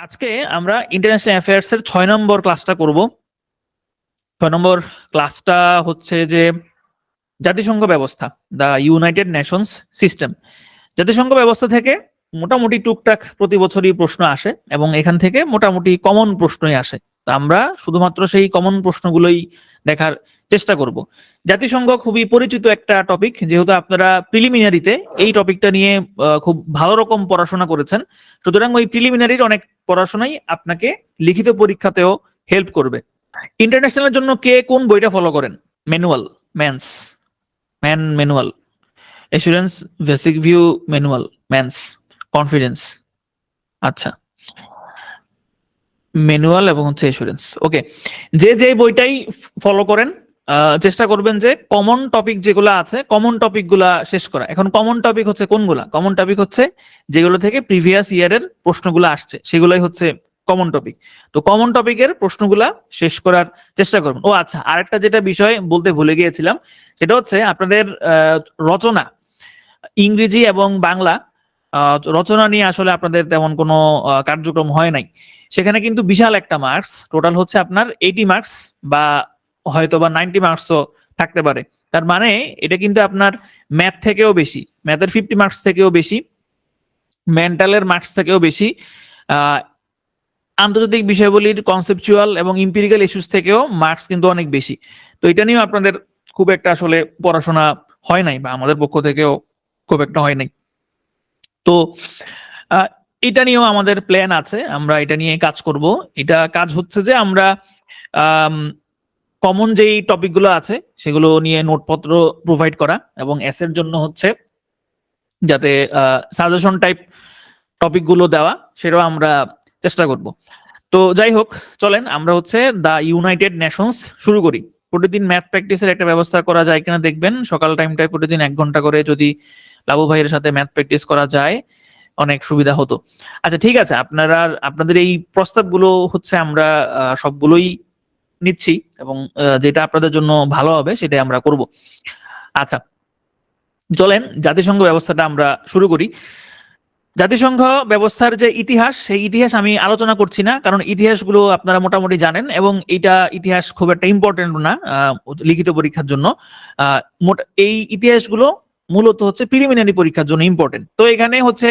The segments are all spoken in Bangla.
আজকে আমরা ইন্টারন্যাশনাল অ্যাফেয়ার্স এর ৬ নম্বর ক্লাসটা করব। ৬ নম্বর ক্লাসটা হচ্ছে যে জাতিসংঘ ব্যবস্থা, দ্য ইউনাইটেড নেশনস সিস্টেম। জাতিসংঘ ব্যবস্থা থেকে মোটামুটি টুকটাক প্রতি বছরই প্রশ্ন আসে এবং এখান থেকে মোটামুটি কমন প্রশ্নই আসে। তো আমরা শুধুমাত্র সেই কমন প্রশ্নগুলোই দেখার চেষ্টা করব। জাতিসংঘ খুবই পরিচিত একটা টপিক, যেহেতু আপনারা প্রিলিমিনারিতে এই টপিকটা নিয়ে খুব ভালো রকম পড়াশোনা করেছেন, সুতরাং ওই প্রিলিমিনারির অনেক পড়াশোনাই আপনাকে লিখিত পরীক্ষাতেও হেল্প করবে। ইন্টারন্যাশনালের জন্য কে কোন বইটা ফলো করেন? Manual, man manual, assurance, basic view manual, man's, confidence. আচ্ছা, ম্যানুয়াল এবং হচ্ছে অ্যাসুরেন্স। ওকে, যে যে বইটাই ফলো করেন চেষ্টা করবেন যে কমন টপিক যেগুলো আছে কমন টপিকগুলা শেষ করা। এখন কমন টপিক হচ্ছে কোনগুলা? কমন টপিক হচ্ছে যেগুলো থেকে প্রিভিয়াস ইয়ারের প্রশ্নগুলো আসছে, সেগুলাই হচ্ছে কমন টপিক। তো কমন টপিকের প্রশ্নগুলা শেষ করার চেষ্টা করবেন। ও আচ্ছা, আরেকটা যেটা বিষয় বলতে ভুলে গিয়েছিলাম, সেটা হচ্ছে আপনাদের রচনা, ইংরেজি এবং বাংলা রচনা নিয়ে আসলে আপনাদের তেমন কোনো কার্যক্রম হয় নাই। সেখানে কিন্তু বিশাল একটা মার্কস, টোটাল হচ্ছে আপনার 80 মার্কস বা হয়তো বা 90 মার্কসও থাকতে পারে। তার মানে এটা কিন্তু আপনার ম্যাথ থেকেও বেশি, ম্যাথের 50 মার্কস থেকেও বেশি, মেন্টালের মার্কস থেকেও বেশি, আন্তর্জাতিক বিষয়গুলির কনসেপচুয়াল এবং ইম্পিরিক্যাল ইস্যুস থেকেও মার্কস কিন্তু অনেক বেশি। তো এটা নিয়েও আপনাদের খুব একটা আসলে পড়াশোনা হয় নাই, বা আমাদের পক্ষ থেকেও খুব একটা হয় নাই। তো এটা নিয়েও আমাদের প্ল্যান আছে, আমরা এটা নিয়ে কাজ করব। এটা কাজ হচ্ছে যে আমরা কমন যেই টপিকগুলো আছে সেগুলো নিয়ে নোটপত্র প্রোভাইড করা, এবং এসের জন্য হচ্ছে যাতে সাজেশন টাইপ টপিকগুলো দেওয়া, সেটাও আমরা চেষ্টা করব। তো যাই হোক, চলেন আমরা হচ্ছে দ্য ইউনাইটেড নেশনস শুরু করি। প্রতিদিন ম্যাথ প্র্যাকটিসের একটা ব্যবস্থা করা যায় কিনা দেখবেন। সকাল টাইমটায় প্রতিদিন 1 ঘন্টা করে যদি লাবু ভাইয়ের সাথে ম্যাথ প্র্যাকটিস করা যায় অনেক সুবিধা হতো। আচ্ছা ঠিক আছে, আপনাদের এই প্রস্তাবগুলো হচ্ছে আমরা সবগুলোই নিচ্ছি, এবং যেটা আপনাদের জন্য ভালো হবে সেটাই আমরা করব। আচ্ছা চলেন জাতিসংঘ ব্যবস্থাটা আমরা শুরু করি। জাতিসংঘ ব্যবস্থার যে ইতিহাস, সেই ইতিহাস আমি আলোচনা করছি না, কারণ ইতিহাসগুলো আপনারা মোটামুটি জানেন, এবং এইটা ইতিহাস খুব একটা ইম্পর্টেন্ট না লিখিত পরীক্ষার জন্য। এই ইতিহাসগুলো মূলত হচ্ছে প্রিলিমিনারি পরীক্ষার জন্য ইম্পর্টেন্ট। তো এখানে হচ্ছে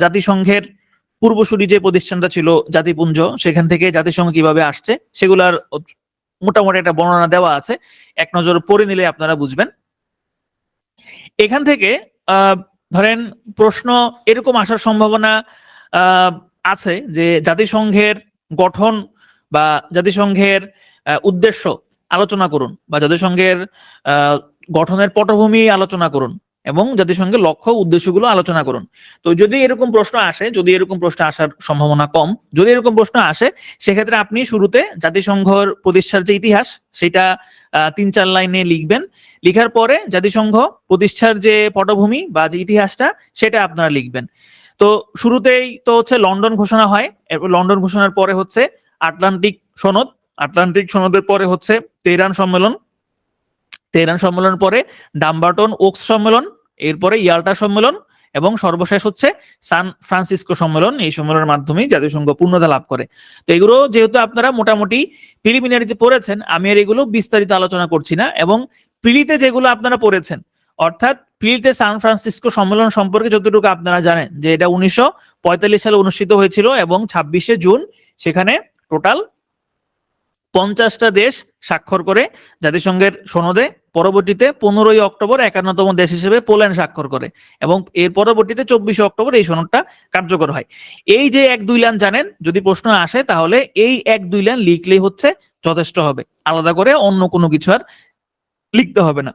জাতিসংঘের পূর্বসূরি যে প্রতিষ্ঠানটা ছিল জাতিপুঞ্জ, সেখান থেকে জাতিসংঘ কিভাবে আসছে সেগুলার মোটামুটি একটা বর্ণনা দেওয়া আছে, এক নজর পড়ে নিলে আপনারা বুঝবেন। এখান থেকে ধরেন প্রশ্ন এরকম আসার সম্ভাবনা আছে যে জাতিসংঘের গঠন বা জাতিসংঘের উদ্দেশ্য আলোচনা করুন, বা জাতিসংঘের গঠনের পটভূমি আলোচনা করুন, এবং জাতিসংঘের লক্ষ্য উদ্দেশ্যগুলো আলোচনা করুন। তো যদি এরকম প্রশ্ন আসে, যদি এরকম প্রশ্ন আসার সম্ভাবনা কম, যদি এরকম প্রশ্ন আসে, সেক্ষেত্রে আপনি শুরুতে জাতিসংঘর প্রতিষ্ঠার যে ইতিহাস সেটা 3-4 লাইনে লিখবেন। লিখার পরে জাতিসংঘ প্রতিষ্ঠার যে পটভূমি বা যে ইতিহাসটা সেটা আপনারা লিখবেন। তো শুরুতেই তো হচ্ছে লন্ডন ঘোষণা হয়, এরপর লন্ডন ঘোষণার পরে হচ্ছে আটলান্টিক সনদ, আটলান্টিক সনদের পরে হচ্ছে তেহরান সম্মেলন, তেহরান সম্মেলন পরে ডাম্বারটন ওকস সম্মেলন, এরপরে ইয়াল্টা সম্মেলন, এবং সর্বশেষ হচ্ছে সান ফ্রান্সিসকো সম্মেলন। এই সম্মেলনের মাধ্যমেই জাতিসংঘ পূর্ণতা লাভ করে। তো এগুলো যেহেতু আপনারা মোটামুটি প্রিলিমিনারিতে পড়েছেন, আমি আর এগুলো বিস্তারিত আলোচনা করছি না। এবং প্রিলিতে যেগুলো আপনারা পড়েছেন, অর্থাৎ প্রিলিতে সান ফ্রান্সিসকো সম্মেলন সম্পর্কে যতটুকু আপনারা জানেন যে এটা 1945 সালে অনুষ্ঠিত হয়েছিল, এবং 26শে জুন সেখানে টোটাল 50টা দেশ স্বাক্ষর করে জাতিসংঘের সনদে। পরবর্তীতে 15ই অক্টোবর 51তম দেশ হিসেবে পোল্যান্ড স্বাক্ষর করে, এবং এর পরবর্তীতে 24শে অক্টোবর এই সনদটা কার্যকর হয়। এই যে 1-2 লাইন জানেন, যদি প্রশ্ন আসে তাহলে এই 1-2 লাইন লিখলেই হচ্ছে যথেষ্ট হবে, আলাদা করে অন্য কোনো কিছু আর লিখতে হবে না,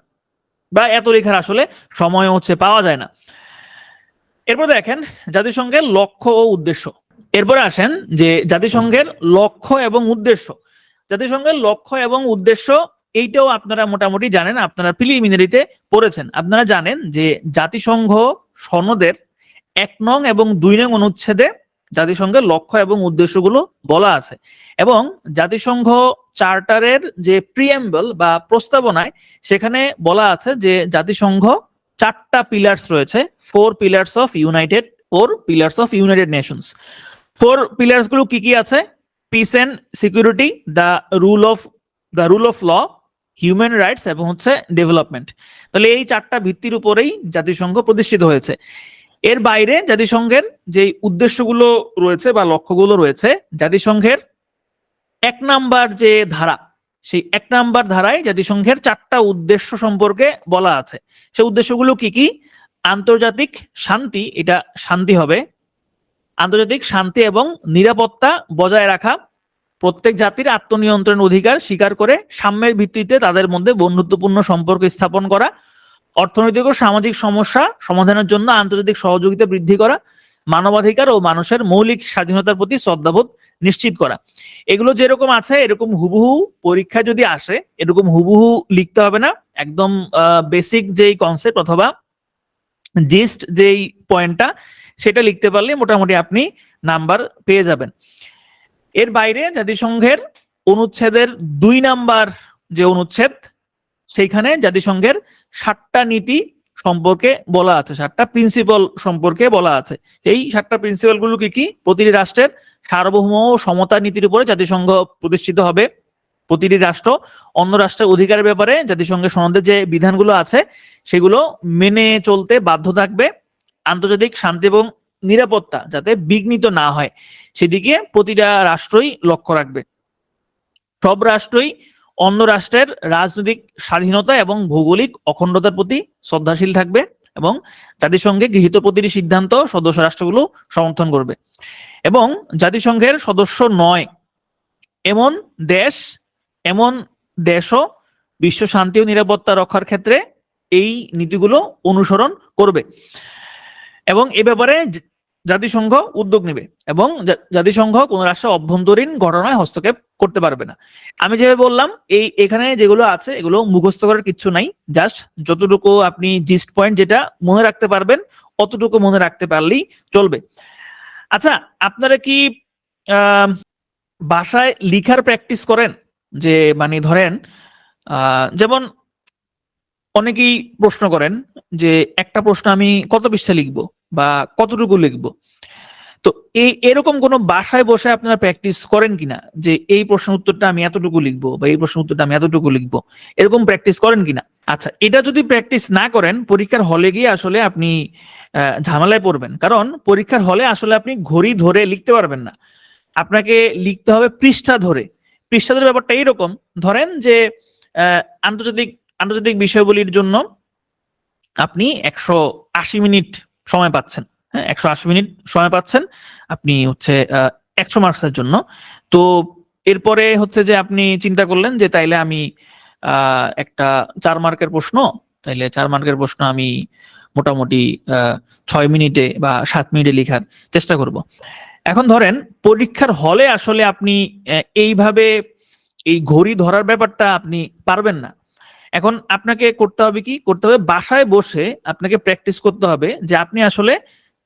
বা এত লেখার আসলে সময় হচ্ছে পাওয়া যায় না। এরপর দেখেন জাতিসংঘের লক্ষ্য ও উদ্দেশ্য। এরপরে আসেন যে জাতিসংঘের লক্ষ্য এবং উদ্দেশ্য। জাতিসংঘের লক্ষ্য এবং উদ্দেশ্য এইটাও আপনারা মোটামুটি জানেন, আপনারা প্রিলিমিনারিতে পড়েছেন। আপনারা জানেন যে জাতিসংঘ সনদের 1 নং এবং 2 নং অনুচ্ছেদে জাতিসংঘের লক্ষ্য এবং উদ্দেশ্যগুলো বলা আছে, এবং জাতিসংঘ চার্টারের যে প্রিএম্বল বা প্রস্তাবনায় সেখানে বলা আছে যে জাতিসংঘ 4টা পিলার্স রয়েছে, 4 pillars of United Nations. Four pillars গুলো কি কি আছে? Peace and security, the rule of law, human rights এবং হচ্ছে ডেভেলপমেন্ট। তাহলে এই চারটা ভিত্তির উপরেই জাতিসংঘ প্রতিষ্ঠিত হয়েছে। এর বাইরে জাতিসংঘের যে উদ্দেশ্যগুলো রয়েছে বা লক্ষ্যগুলো রয়েছে, জাতিসংঘের 1 নাম্বার যে ধারা, সেই 1 নাম্বার ধারায় জাতিসংঘের 4টা উদ্দেশ্য সম্পর্কে বলা আছে। সেই উদ্দেশ্যগুলো কি কি? আন্তর্জাতিক শান্তি, এটা শান্তি হবে, আন্তর্জাতিক শান্তি এবং নিরাপত্তা বজায় রাখা, প্রত্যেক জাতির আত্মনিয়ন্ত্রণ অধিকার স্বীকার করে সাম্যের ভিত্তিতে তাদের মধ্যে বন্ধুত্বপূর্ণ সম্পর্ক স্থাপন করা, অর্থনৈতিক ও সামাজিক সমস্যা সমাধানের জন্য আন্তর্জাতিক সহযোগিতা বৃদ্ধি করা, মানবাধিকার ও মানুষের মৌলিক স্বাধীনতার প্রতি শ্রদ্ধাবোধ নিশ্চিত করা। এগুলো যেরকম আছে এরকম হুবহু পরীক্ষা যদি আসে এরকম হুবহু লিখতে হবে না, একদম বেসিক যেই কনসেপ্ট অথবা জিস্ট যেই পয়েন্টটা সেটা লিখতে পারলে মোটামুটি আপনি নাম্বার পেয়ে যাবেন। এর বাইরে জাতিসংঘের অনুচ্ছেদের 2 নাম্বার যে অনুচ্ছেদ, সেইখানে জাতিসংঘের 7টা নীতি সম্পর্কে বলা আছে, 7টা প্রিন্সিপাল সম্পর্কে বলা আছে। এই 7টা প্রিন্সিপাল গুলো কি কি? প্রতিটি রাষ্ট্রের সার্বভৌম ও সমতা নীতির উপরে জাতিসংঘ প্রতিষ্ঠিত হবে। প্রতিটি রাষ্ট্র অন্য রাষ্ট্রের অধিকারের ব্যাপারে জাতিসংঘের সনদে যে বিধানগুলো আছে সেগুলো মেনে চলতে বাধ্য থাকবে। আন্তর্জাতিক শান্তি এবং নিরাপত্তা যাতে বিঘ্নিত না হয় সেদিকে প্রতিটা রাষ্ট্রই লক্ষ্য রাখবে। সব রাষ্ট্রই অন্য রাষ্ট্রের রাজনৈতিক স্বাধীনতা এবং ভৌগোলিক অখণ্ডতার প্রতি শ্রদ্ধাশীল থাকবে এবং জাতিসংঘে গৃহীত প্রতিটি সিদ্ধান্ত সদস্য রাষ্ট্রগুলো সমর্থন করবে। এবং জাতিসংঘের সদস্য নয় এমন দেশও বিশ্ব শান্তি ও নিরাপত্তা রক্ষার ক্ষেত্রে এই নীতিগুলো অনুসরণ করবে এবং এ ব্যাপারে জাতিসংঘ উদ্যোগ নেবে এবং জাতিসংঘ কোন রাষ্ট্রের অভ্যন্তরীণ ঘটনায় হস্তক্ষেপ করতে পারবে না। আমি যেভাবে বললাম এখানে যেগুলো আছে এগুলো মুখস্থ করার কিছু নাই, জাস্ট যতটুকু আপনি জিস্ট পয়েন্ট যেটা মনে রাখতে পারবেন অতটুকু মনে রাখতে পারলেই চলবে। আচ্ছা, আপনারা কি বাসায় লিখার প্র্যাকটিস করেন? যে মানে ধরেন যেমন অনেকেই প্রশ্ন করেন যে একটা প্রশ্ন আমি কত পৃষ্ঠা লিখবো বা কতটুকু লিখবো। তো এরকম কোন বাসায় বসে আপনারা প্র্যাকটিস করেন কিনা যে এই প্রশ্ন উত্তরটা আমি এতটুকু লিখবো বা এই প্রশ্ন উত্তরটা আমি এতটুকু লিখবো, এরকম প্র্যাকটিস করেন কিনা? আচ্ছা, এটা যদি প্র্যাকটিস না করেন পরীক্ষার হলে গিয়ে আসলে আপনি ঝামেলায় পড়বেন, কারণ পরীক্ষার হলে আসলে আপনি ঘড়ি ধরে লিখতে পারবেন না, আপনাকে লিখতে হবে পৃষ্ঠা ধরে। পৃষ্ঠা ধরে ব্যাপারটা এইরকম, ধরেন যে আন্তর্জাতিক বিষয়গুলির জন্য আপনি 180 মিনিট সময় পাচ্ছেন। হ্যাঁ, 180 মিনিট সময় পাচ্ছেন আপনি হচ্ছে 100 মার্কসের জন্য। তো এরপরে হচ্ছে যে আপনি চিন্তা করলেন যে তাইলে আমি একটা 4 মার্কের প্রশ্ন, তাইলে 4 মার্কের প্রশ্ন আমি মোটামুটি 6 মিনিটে বা 7 মিনিটে লেখার চেষ্টা করব। এখন ধরেন পরীক্ষার হলে আসলে আপনি এইভাবে এই ঘড়ি ধরার ব্যাপারটা আপনি পারবেন না। এখন আপনাকে করতে হবে কি? করতে হবে বাসায় বসে আপনাকে প্র্যাকটিস করতে হবে যে আপনি আসলে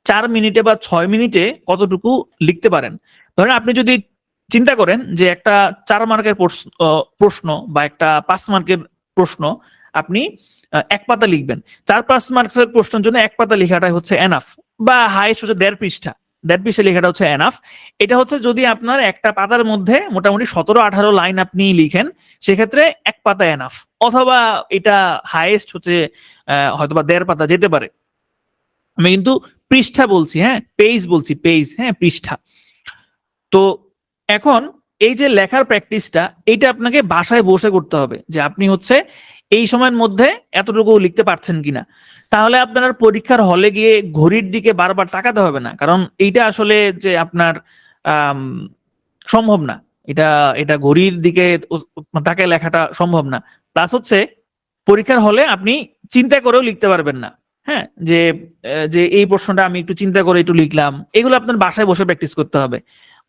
4 মিনিটে বা 6 মিনিটে কতটুকু লিখতে পারেন। ধরেন আপনি যদি চিন্তা করেন যে একটা 4 মার্কের প্রশ্ন বা একটা 5 মার্কের প্রশ্ন আপনি 1 পাতা লিখবেন। 4-5 মার্কসের প্রশ্নের জন্য 1 পাতা লেখাটাই হচ্ছে এনাফ, বা হাইস্ট হচ্ছে 1.5 পৃষ্ঠা। 1.5 পৃষ্ঠা লেখাটা হচ্ছে এনাফ। এটা হচ্ছে যদি আপনার একটা পাতার মধ্যে মোটামুটি 17-18 লাইন আপনি লিখেন সেক্ষেত্রে 1 পাতা এনাফ, অথবা এটা হাইয়েস্ট হচ্ছে হয়তোবা 1.5 পাতা যেতে পারে। আমি কিন্তু পৃষ্ঠা বলছি, হ্যাঁ পেজ বলছি, পেজ, হ্যাঁ পৃষ্ঠা। তো এখন এই যে লেখার প্র্যাকটিসটা এটা আপনাকে বাসায় বসে করতে হবে যে আপনি হচ্ছে এই সময়ের মধ্যে এতটুকু লিখতে পারছেন কিনা। তাহলে আপনার পরীক্ষার হলে গিয়ে ঘড়ির দিকে বারবার তাকাতে হবে না, কারণ এইটা আসলে যে আপনার সম্ভব না, এটা ঘড়ির দিকে তাকে লেখাটা সম্ভব না। প্লাস হচ্ছে পরীক্ষার হলে আপনি চিন্তা করেও লিখতে পারবেন না। হ্যাঁ, যে এই প্রশ্নটা আমি একটু চিন্তা করে একটু লিখলাম, এগুলো আপনার বাসায় বসে প্র্যাকটিস করতে হবে।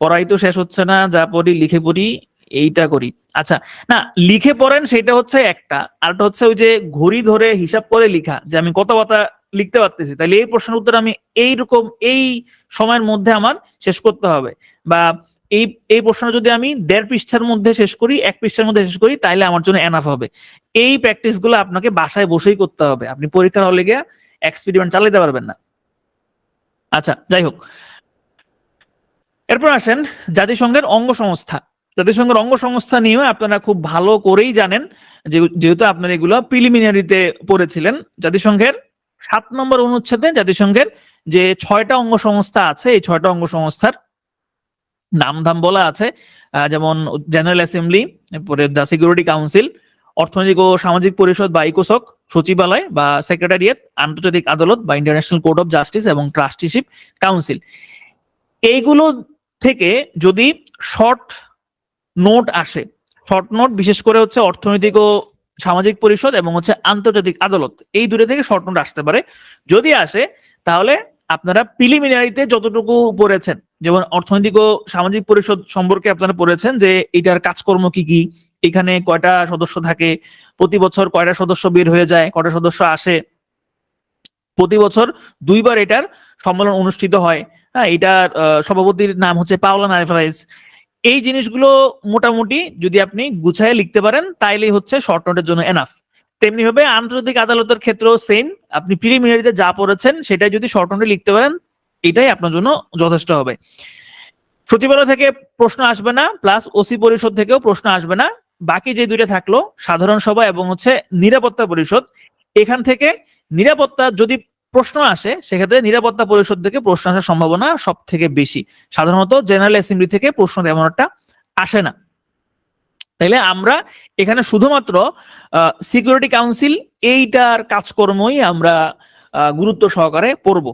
পড়াই তো শেষ হচ্ছে না, যা পড়ি লিখে পড়ি, এইটা করি। আচ্ছা, না লিখে পড়েন সেটা হচ্ছে একটা, আরটা হচ্ছে ওই যে ঘড়ি ধরে হিসাব করে লিখা যে আমি কত কথা লিখতে পারতেছি, তাহলে এই প্রশ্নের উত্তর আমি এইরকম এই সময়ের মধ্যে আমার শেষ করতে হবে, বা এই প্রশ্নটা যদি আমি 1.5 পৃষ্ঠার মধ্যে শেষ করি, 1 পৃষ্ঠার মধ্যে শেষ করি, তাইলে আমার জন্য এনাফ হবে। এই প্র্যাকটিস গুলো আপনাকে বাসায় বসেই করতে হবে, আপনি পরীক্ষার হলে গিয়ে এক্সপেরিমেন্ট চালাতে পারবেন না। আচ্ছা, যাই হোক, এরপর আসেন জাতিসংঘের অঙ্গ সংস্থা। জাতিসংঘের অঙ্গ সংস্থা নিয়েও আপনারা খুব ভালো করেই জানেন, যেহেতু আপনারা এগুলো প্রিলিমিনারিতে পড়েছিলেন। জাতিসংঘের 7 নম্বর অনুচ্ছেদে জাতিসংঘের যে 6টা অঙ্গ সংস্থা আছে, এই 6টা অঙ্গ সংস্থার নাম ধাম বলা আছে, যেমন জেনারেল অ্যাসেম্বলি, এরপরে দ্য সিকিউরিটি কাউন্সিল, অর্থনৈতিক ও সামাজিক পরিষদ বা ইকোসক, সচিবালয় বা সেক্রেটারিয়েট, আন্তর্জাতিক আদালত বা ইন্টারন্যাশনাল কোর্ট অফ জাস্টিস এবং ট্রাস্টিশিপ কাউন্সিল। এইগুলো থেকে যদি শর্ট নোট আসে, শর্ট নোট বিশেষ করে হচ্ছে অর্থনৈতিক ও সামাজিক পরিষদ এবং হচ্ছে আন্তর্জাতিক আদালত, এই দুটো থেকে শর্ট নোট আসতে পারে। যদি আসে তাহলে আপনারা প্রিলিমিনারিতে যতটুকু পড়েছেন, যেমন অর্থনৈতিক ও সামাজিক পরিষদ সম্পর্কে আপনারা পড়েছেন যে এটার কাজকর্ম কি কি, এখানে কয়টা সদস্য থাকে, প্রতি বছর কয়টা সদস্য বের হয়ে যায়, কয়টা সদস্য আসে, প্রতি বছর 2বার এটার সম্মেলন অনুষ্ঠিত হয়। হ্যাঁ, এটার সভাপতির নাম হচ্ছে পাওলা নারভাস। এই জিনিসগুলো মোটামুটি যদি আপনি গুছায় লিখতে পারেন তাইলেই হচ্ছে শর্ট নোটের জন্য এনাফ। তেমনি ভাবে আন্তর্জাতিক আদালতের ক্ষেত্রেও সেম, আপনি প্রিলিমিনারিতে যা পড়েছেন সেটাই যদি শর্ট নোটে লিখতে পারেন এটাই আপনার জন্য যথেষ্ট হবে। সচিবালয় থেকে প্রশ্ন আসবে না, প্লাস ওসি পরিষদ থেকেও প্রশ্ন আসবে না। বাকি যে দুইটা থাকলো সাধারণ সভা এবং হচ্ছে নিরাপত্তা পরিষদ, এখান থেকে নিরাপত্তা যদি প্রশ্ন আসে সেক্ষেত্রে নিরাপত্তা পরিষদ থেকে প্রশ্ন আসার সম্ভাবনা সব থেকে বেশি। সাধারণত জেনারেল অ্যাসেম্বলি থেকে প্রশ্ন তেমন একটা আসে না। তাইলে আমরা এখানে শুধুমাত্র সিকিউরিটি কাউন্সিল এইটার কাজকর্মই আমরা গুরুত্ব সহকারে পড়ব।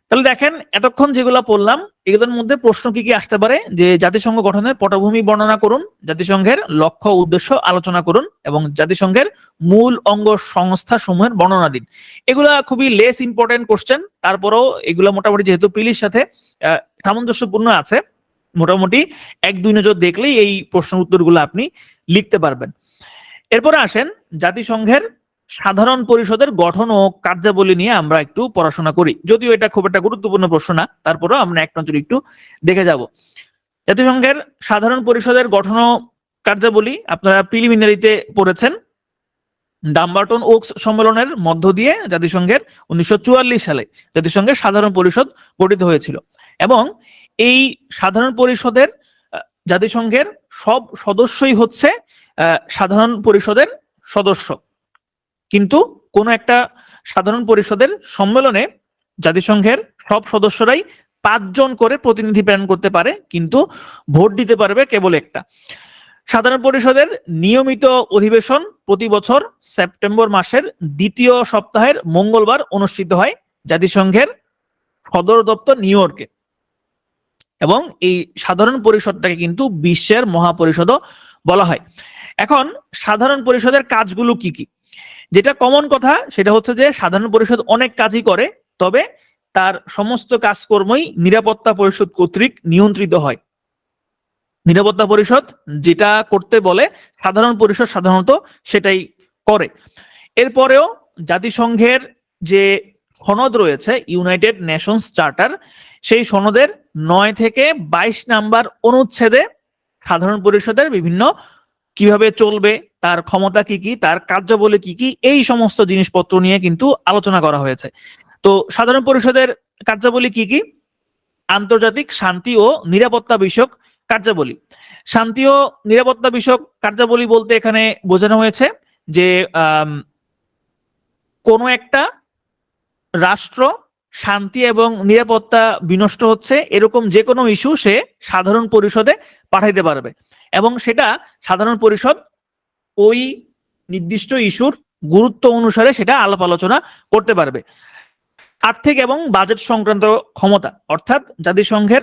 তাহলে দেখেন এতক্ষণ যেগুলো পড়লাম এগুলোর মধ্যে প্রশ্ন কি কি আসতে পারে, যে জাতিসংঘ গঠনের পটভূমি বর্ণনা করুন, জাতিসংঘের লক্ষ্য উদ্দেশ্য আলোচনা করুন এবং জাতিসংঘের মূল অঙ্গ সংস্থা সমূহের বর্ণনা দিন। এগুলা খুবই লেস ইম্পর্টেন্ট কোশ্চেন, তারপরেও এগুলা মোটামুটি যেহেতু প্রিলির সাথে সামঞ্জস্যপূর্ণ আছে, মোটামুটি 1-2 নজর দেখলেই এই প্রশ্ন উত্তরগুলো আপনি লিখতে পারবেন। এরপরে আসেন জাতিসংঘের সাধারণ পরিষদের গঠন ও কার্যাবলী নিয়ে আমরা একটু পড়াশোনা করি। যদিও এটা খুব একটা গুরুত্বপূর্ণ প্রশ্ন না, তারপরেও আমরা এক নজর একটু দেখে যাব। জাতিসংঘের সাধারণ পরিষদের গঠন ও কার্যাবলী আপনারা প্রিলিমিনারিতে পড়েছেন। ডাম্বারটন ওকস সম্মেলনের মধ্য দিয়ে জাতিসংঘের 1944 সালে জাতিসংঘের সাধারণ পরিষদ গঠিত হয়েছিল এবং এই সাধারণ পরিষদের জাতিসংঘের সব সদস্যই হচ্ছে সাধারণ পরিষদের সদস্য। কিন্তু কোন একটা সাধারণ পরিষদের সম্মেলনে জাতিসংঘের সব সদস্যরাই 5 জন করে প্রতিনিধি প্রেরণ করতে পারে, কিন্তু ভোট দিতে পারবে কেবল একটা। সাধারণ পরিষদের নিয়মিত অধিবেশন প্রতি বছর সেপ্টেম্বর মাসের 2য় সপ্তাহের মঙ্গলবার অনুষ্ঠিত হয় জাতিসংঘের সদর দপ্তর নিউ ইয়র্কে এবং এই সাধারণ পরিষদটাকে কিন্তু বিশ্বের মহাপরিষদও বলা হয়। এখন সাধারণ পরিষদের কাজগুলো কি কি, যেটা কমন কথা সেটা হচ্ছে যে সাধারণ পরিষদ অনেক কাজই করে, তবে তার সমস্ত কাজকর্মই নিরাপত্তা পরিষদ কর্তৃক নিয়ন্ত্রিত হয়। নিরাপত্তা পরিষদ যেটা করতে বলে সাধারণ পরিষদ সাধারণত সেটাই করে। এরপরেও জাতিসংঘের যে সনদ রয়েছে ইউনাইটেড নেশনস চার্টার, সেই সনদের 9 থেকে 22 নাম্বার অনুচ্ছেদে সাধারণ পরিষদের বিভিন্ন কিভাবে চলবে, তার ক্ষমতা কি কি, তার কার্যাবলী কি কি, এই সমস্ত জিনিসপত্র নিয়ে কিন্তু আলোচনা করা হয়েছে। তো সাধারণ পরিষদের কার্যাবলী কি কি? আন্তর্জাতিক শান্তি ও নিরাপত্তা বিষয়ক কার্যাবলী। শান্তি ও নিরাপত্তা বিষয়ক কার্যাবলী বলতে এখানে বোঝানো হয়েছে যে কোনো একটা রাষ্ট্র শান্তি এবং নিরাপত্তা বিনষ্ট হচ্ছে এরকম যে কোনো ইস্যু সে সাধারণ পরিষদে পাঠাইতে পারবে এবং সেটা সাধারণ পরিষদ ওই নির্দিষ্ট ইস্যুর গুরুত্ব অনুসারে সেটা আলাপ আলোচনা করতে পারবে। আর্থিক এবং বাজেট সংক্রান্ত ক্ষমতা, অর্থাৎ জাতিসংঘের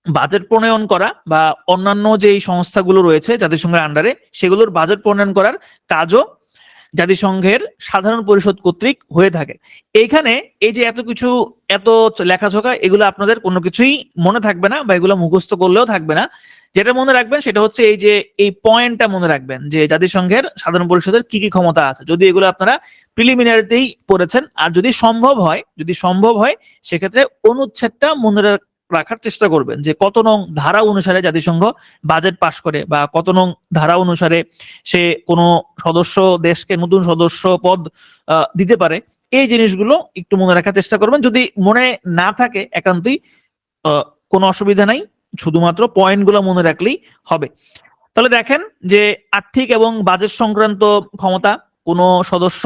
বাজেট প্রণয়ন করা বা অন্যান্য যে সংস্থাগুলো রয়েছে জাতিসংঘের আন্ডারে সেগুলোর বাজেট প্রণয়ন করার কাজও জাতিসংঘের সাধারণ পরিষদ কর্তৃক হয়ে থাকে। এইখানে এই যে এত কিছু, এত লেখাঝোকা, এগুলো আপনাদের কোনো কিছুই মনে থাকবে না বা এগুলো মুখস্থ করলেও থাকবে না। যেটা মনে রাখবেন সেটা হচ্ছে এই যে এই পয়েন্টটা মনে রাখবেন যে জাতিসংঘের সাধারণ পরিষদের কি কি ক্ষমতা আছে, যদি এগুলো আপনারা প্রিলিমিনারিতেই পড়েছেন। আর যদি সম্ভব হয় সেক্ষেত্রে অনুচ্ছেদটা মনে রাখার চেষ্টা করবেন যে কত নং ধারা অনুসারে জাতিসংঘ বাজেট পাশ করে বা কত নং ধারা অনুসারে সে কোনো সদস্য দেশকে নতুন সদস্য পদ দিতে পারে। এই জিনিসগুলো একটু মনে রাখার চেষ্টা করবেন। যদি মনে না থাকে একান্তই কোনো অসুবিধা নাই, শুধুমাত্র পয়েন্টগুলো মনে রাখলেই হবে। তাহলে দেখেন যে আর্থিক এবং বাজেট সংক্রান্ত ক্ষমতা, কোনো সদস্য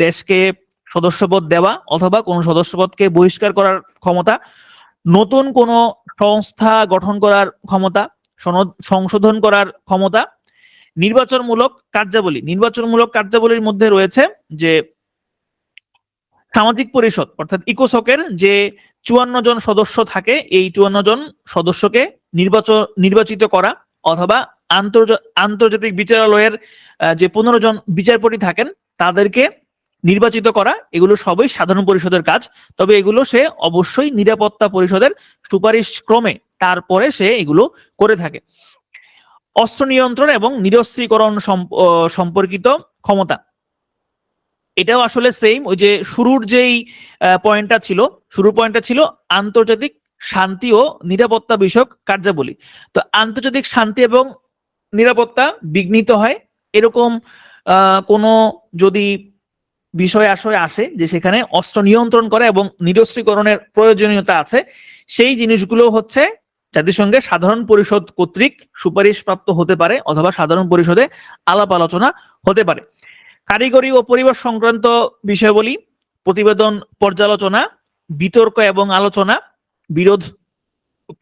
দেশকে সদস্যপদ দেওয়া অথবা কোনো সদস্যপদকে বহিষ্কার করার ক্ষমতা, নতুন কোনো সংস্থা গঠন করার ক্ষমতা, সনদ সংশোধন করার ক্ষমতা, নির্বাচনমূলক কার্যাবলী। নির্বাচনমূলক কার্যাবলীর মধ্যে রয়েছে যে সামাজিক পরিষদ অর্থাৎ ইকোসকের যে 54 জন সদস্য থাকে, এই 54 জন সদস্যকে নির্বাচিত করা, অথবা আন্তর্জাতিক বিচারালয়ের যে 15 জন বিচারপতি থাকেন তাদেরকে নির্বাচিত করা, এগুলো সবই সাধারণ পরিষদের কাজ। তবে এগুলো সে অবশ্যই নিরাপত্তা পরিষদের সুপারিশ ক্রমে তারপরে সে এগুলো করে থাকে। অস্ত্র নিয়ন্ত্রণ এবং নিরস্ত্রীকরণ সম্পর্কিত ক্ষমতা, এটাও আসলে সেম, ওই যে শুরুর যেই পয়েন্টটা ছিল, শুরুর পয়েন্টটা ছিল আন্তর্জাতিক শান্তি ও নিরাপত্তা বিষয়ক কার্যাবলী। তো আন্তর্জাতিক শান্তি এবং নিরাপত্তা বিঘ্নিত হয় এরকম কোনো যদি বিষয় আসলে আসে যে সেখানে অস্ত্র নিয়ন্ত্রণ করা এবং নিরস্ত্রীকরণের প্রয়োজনীয়তা আছে, সেই জিনিসগুলো হচ্ছে জাতিসংঘের সাধারণ পরিষদ কর্তৃক সুপারিশপ্রাপ্ত হতে পারে অথবা সাধারণ পরিষদে আলাপ আলোচনা হতে পারে। কারিগরি ও পরিবেশ সংক্রান্ত বিষয়াবলী, প্রতিবেদন পর্যালোচনা, বিতর্ক এবং আলোচনা, বিরোধ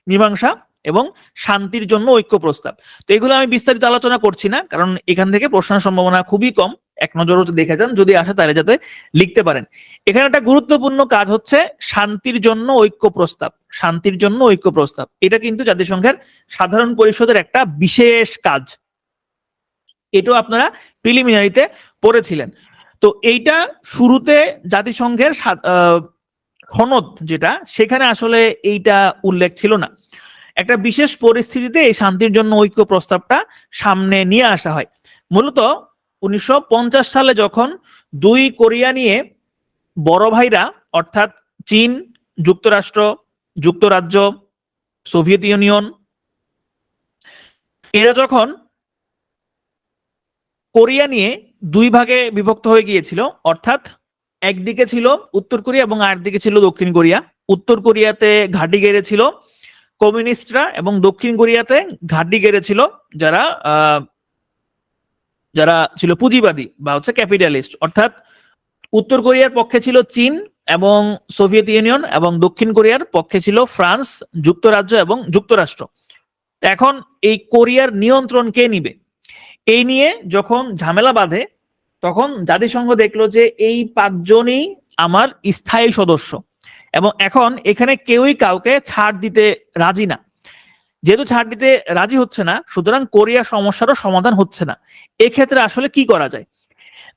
মীমাংসা এবং শান্তির জন্য ঐক্য প্রস্তাব। তো এগুলো আমি বিস্তারিত আলোচনা করছি না, কারণ এখান থেকে প্রশ্নের সম্ভাবনা খুবই কম। এক নজরে দেখে যান, যদি আসে তাহলে যাতে লিখতে পারেন। এখানে একটা গুরুত্বপূর্ণ কাজ হচ্ছে শান্তির জন্য ঐক্য প্রস্তাব। শান্তির জন্য ঐক্য প্রস্তাব, এটা কিন্তু জাতিসংঘের সাধারণ পরিষদের একটা বিশেষ কাজ। এটাও আপনারা প্রিলিমিনারিতে পড়েছিলেন। তো এইটা শুরুতে জাতিসংঘের সনদ যেটা, সেখানে আসলে এইটা উল্লেখ ছিল না। একটা বিশেষ পরিস্থিতিতে এই শান্তির জন্য ঐক্য প্রস্তাবটা সামনে নিয়ে আসা হয়। মূলত 1950 সালে যখন দুই কোরিয়া নিয়ে বড় ভাইরা অর্থাৎ চীন, যুক্তরাষ্ট্র, যুক্তরাজ্য, সোভিয়েত ইউনিয়ন, এরা যখন কোরিয়া নিয়ে দুই ভাগে বিভক্ত হয়ে গিয়েছিল, অর্থাৎ একদিকে ছিল উত্তর কোরিয়া এবং আরেকদিকে ছিল দক্ষিণ কোরিয়া। উত্তর কোরিয়াতে ঘাঁটি গেড়েছিল কমিউনিস্টরা এবং দক্ষিণ কোরিয়াতে ঘাঁটি গেড়েছিল যারা যারা ছিল পুঁজিবাদী বা হচ্ছে ক্যাপিটালিস্ট। অর্থাৎ উত্তর কোরিয়ার পক্ষে ছিল চীন এবং সোভিয়েত ইউনিয়ন এবং দক্ষিণ কোরিয়ার পক্ষে ছিল ফ্রান্স, যুক্তরাজ্য এবং যুক্তরাষ্ট্র। এখন এই কোরিয়ার নিয়ন্ত্রণ কে নিবে, এই নিয়ে যখন ঝামেলা বাঁধে, তখন জাতিসংঘ দেখলো যে এই 5 জনই আমার স্থায়ী সদস্য এবং এখন এখানে কেউই কাউকে ছাড় দিতে রাজি না। যেহেতু ছাড় দিতে রাজি হচ্ছে না, সুতরাং কোরিয়া সমস্যারও সমাধান হচ্ছে না। এক্ষেত্রে আসলে কি করা যায়?